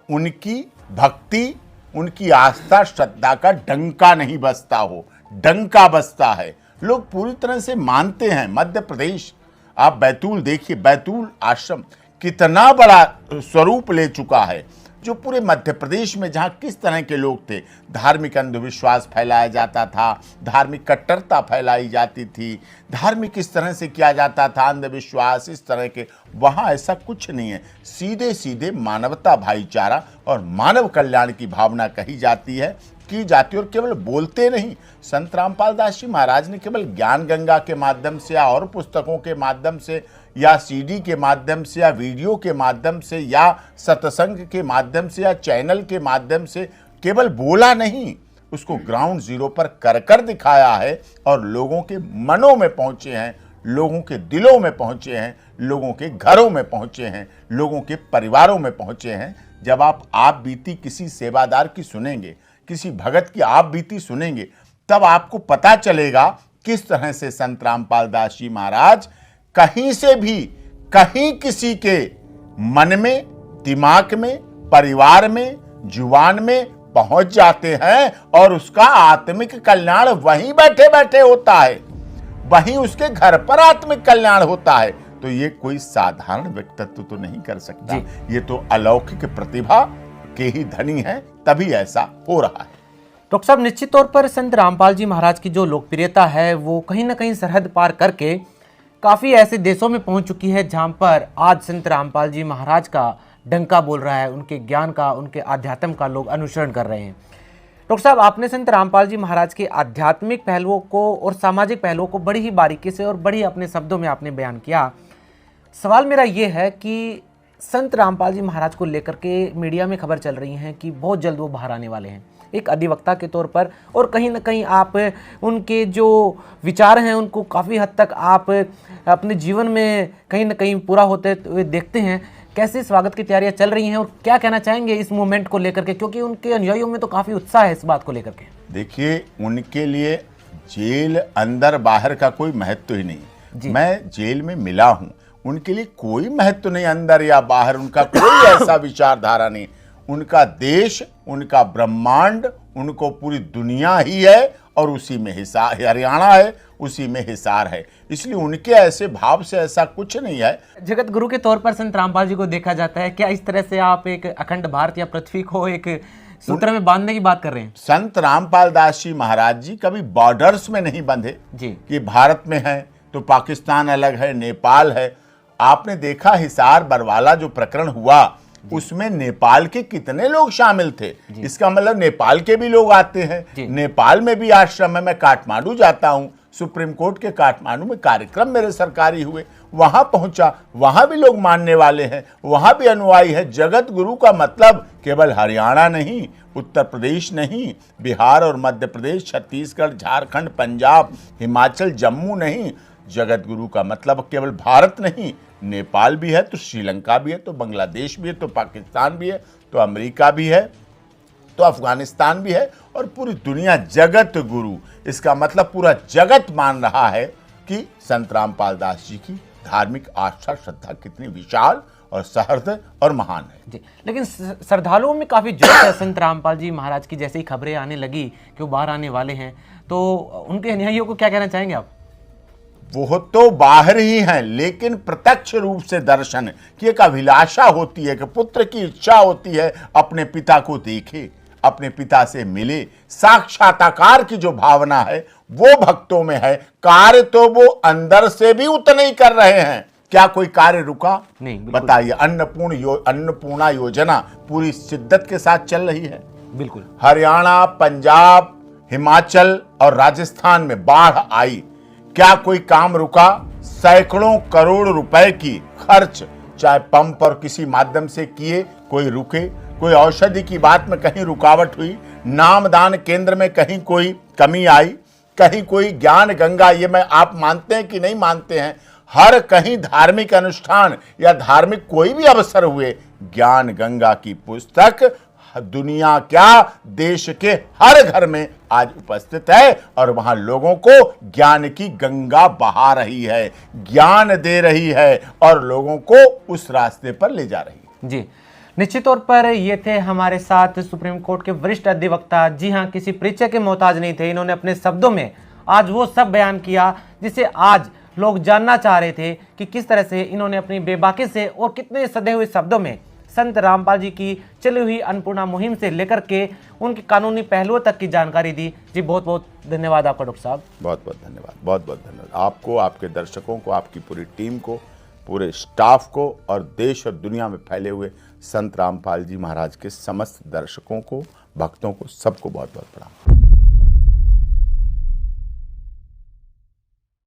उनकी भक्ति, उनकी आस्था, श्रद्धा का डंका नहीं बजता हो। डंका बजता है, लोग पूरी तरह से मानते हैं। मध्य प्रदेश, आप बैतूल देखिए, बैतूल आश्रम कितना बड़ा स्वरूप ले चुका है, जो पूरे मध्य प्रदेश में जहाँ किस तरह के लोग थे, धार्मिक अंधविश्वास फैलाया जाता था, धार्मिक कट्टरता फैलाई जाती थी, धार्मिक किस तरह से किया जाता था, अंधविश्वास इस तरह के, वहाँ ऐसा कुछ नहीं है। सीधे सीधे मानवता, भाईचारा और मानव कल्याण की भावना कही जाती है, की जाती है। और केवल बोलते नहीं, संत रामपाल दास जी महाराज ने केवल ज्ञान गंगा के माध्यम से या और पुस्तकों के माध्यम से या सीडी के माध्यम से या वीडियो के माध्यम से या सत्संग के माध्यम से या चैनल के माध्यम से केवल बोला नहीं, उसको ग्राउंड जीरो पर कर दिखाया है और लोगों के मनों में पहुंचे हैं, लोगों के दिलों में पहुंचे हैं, लोगों के घरों में पहुंचे हैं, लोगों के परिवारों में पहुंचे हैं। जब आप बीती किसी सेवादार की सुनेंगे, किसी भगत की आप बीती सुनेंगे, तब आपको पता चलेगा किस तरह से संत रामपाल दास जी महाराज कहीं से भी, कहीं किसी के मन में, दिमाग में, परिवार में, जुबान में पहुंच जाते हैं और उसका आत्मिक कल्याण वहीं बैठे बैठे होता है, वहीं उसके घर पर आत्मिक कल्याण होता है। तो ये कोई साधारण व्यक्तित्व तो नहीं कर सकता, ये तो अलौकिक प्रतिभा के ही धनी है, तभी ऐसा हो रहा है। डॉक्टर साहब, निश्चित तौर पर संत रामपाल जी महाराज की जो लोकप्रियता है वो कहीं ना कहीं सरहद पार करके काफ़ी ऐसे देशों में पहुंच चुकी है जहां पर आज संत रामपाल जी महाराज का डंका बोल रहा है, उनके ज्ञान का, उनके आध्यात्म का लोग अनुसरण कर रहे हैं। डॉक्टर साहब, आपने संत रामपाल जी महाराज के आध्यात्मिक पहलुओं को और सामाजिक पहलुओं को बड़ी ही बारीकी से और बड़ी अपने शब्दों में आपने बयान किया। सवाल मेरा ये है कि संत रामपाल जी महाराज को लेकर के मीडिया में खबर चल रही है कि बहुत जल्द वो बाहर आने वाले हैं एक अधिवक्ता के तौर पर, और कहीं ना कहीं आप उनके जो विचार हैं उनको काफ़ी हद तक आप अपने जीवन में कहीं ना कहीं पूरा होते हुए देखते हैं। कैसे स्वागत की तैयारियां चल रही हैं और क्या कहना चाहेंगे इस मूवमेंट को लेकर के, क्योंकि उनके अनुयायियों में तो काफ़ी उत्साह है इस बात को लेकर के। देखिए, उनके लिए जेल अंदर बाहर का कोई महत्व ही नहीं। मैं जेल में मिला हूँ, उनके लिए कोई महत्व नहीं अंदर या बाहर, उनका कोई ऐसा विचारधारा नहीं। उनका देश, उनका ब्रह्मांड, उनको पूरी दुनिया ही है और उसी में हिसार, हरियाणा है उसी में हिसार है। इसलिए उनके ऐसे भाव से ऐसा कुछ नहीं है। जगत गुरु के तौर पर संत रामपाल जी को देखा जाता है, क्या इस तरह से आप एक अखंड भारत या पृथ्वी को एक सूत्र में बांधने की बात कर रहे हैं? संत रामपाल दास जी महाराज जी कभी बॉर्डर्स में नहीं बंधे जी, कि भारत में है तो पाकिस्तान अलग है, नेपाल है। आपने देखा हिसार बरवाला जो प्रकरण हुआ, उसमें नेपाल के कितने लोग शामिल थे, इसका मतलब नेपाल के भी लोग आते हैं। नेपाल में भी आश्रम है। मैं काठमांडू जाता हूं, सुप्रीम कोर्ट के काठमांडू में कार्यक्रम मेरे सरकारी हुए, वहां पहुंचा, वहां भी लोग मानने वाले हैं, वहां भी अनुयायी है। जगत गुरु का मतलब केवल हरियाणा नहीं, उत्तर प्रदेश नहीं, बिहार और मध्य प्रदेश, छत्तीसगढ़, झारखंड, पंजाब, हिमाचल, जम्मू नहीं। जगत गुरु का मतलब केवल भारत नहीं, नेपाल भी है तो श्रीलंका भी है तो बांग्लादेश भी है तो पाकिस्तान भी है तो अमेरिका भी है, तो अफगानिस्तान भी है, और पूरी दुनिया जगत गुरु, इसका मतलब पूरा जगत मान रहा है कि संत रामपाल दास जी की धार्मिक आस्था श्रद्धा कितनी विशाल और सहृदय और महान है। जी, लेकिन श्रद्धालुओं में काफी जोश है संत रामपाल जी महाराज की। जैसे ही खबरें आने लगी कि वो बाहर आने वाले हैं, तो उनके अनुयायियों को क्या कहना चाहेंगे आप? वो तो बाहर ही हैं, लेकिन प्रत्यक्ष रूप से दर्शन की एक अभिलाषा होती है कि पुत्र की इच्छा होती है अपने पिता को देखे, अपने पिता से मिले। साक्षात्कार की जो भावना है वो भक्तों में है। कार्य तो वो अंदर से भी उतने ही कर रहे हैं। क्या कोई कार्य रुका? नहीं, बताइए। अन्नपूर्णा योजना पूरी शिद्दत के साथ चल रही है। बिल्कुल। हरियाणा, पंजाब, हिमाचल और राजस्थान में बाढ़ आई, क्या कोई काम रुका? सैकड़ों करोड़ रुपए की खर्च चाहे पंप और किसी माध्यम से किए, कोई रुके? कोई औषधि की बात में कहीं रुकावट हुई? नामदान केंद्र में कहीं कोई कमी आई? कहीं कोई ज्ञान गंगा, ये मैं आप मानते हैं कि नहीं मानते हैं, हर कहीं धार्मिक अनुष्ठान या धार्मिक कोई भी अवसर हुए, ज्ञान गंगा की पुस्तक दुनिया क्या देश के हर घर में आज उपस्थित है, और वहां लोगों को ज्ञान की गंगा बहा रही है, ज्ञान दे रही है और लोगों को उस रास्ते पर ले जा रही है। जी, निश्चित तौर पर ये थे हमारे साथ सुप्रीम कोर्ट के वरिष्ठ अधिवक्ता। जी हाँ, किसी परिचय के मोहताज नहीं थे। इन्होंने अपने शब्दों में आज वो सब बयान किया जिसे आज लोग जानना चाह रहे थे कि किस तरह से इन्होंने अपनी बेबाकी से और कितने सधे हुए शब्दों में संत रामपाल जी की चली हुई अन्नपूर्णा मुहिम से लेकर के उनके कानूनी पहलुओं तक की जानकारी दी। जी, बहुत बहुत धन्यवाद आपका डॉक्टर साहब। बहुत बहुत धन्यवाद, बहुत बहुत धन्यवाद आपको, आपके दर्शकों को, आपकी पूरी टीम को, पूरे स्टाफ को, और देश और दुनिया में फैले हुए संत रामपाल जी महाराज के समस्त दर्शकों को, भक्तों को, सबको बहुत बहुत प्रणाम।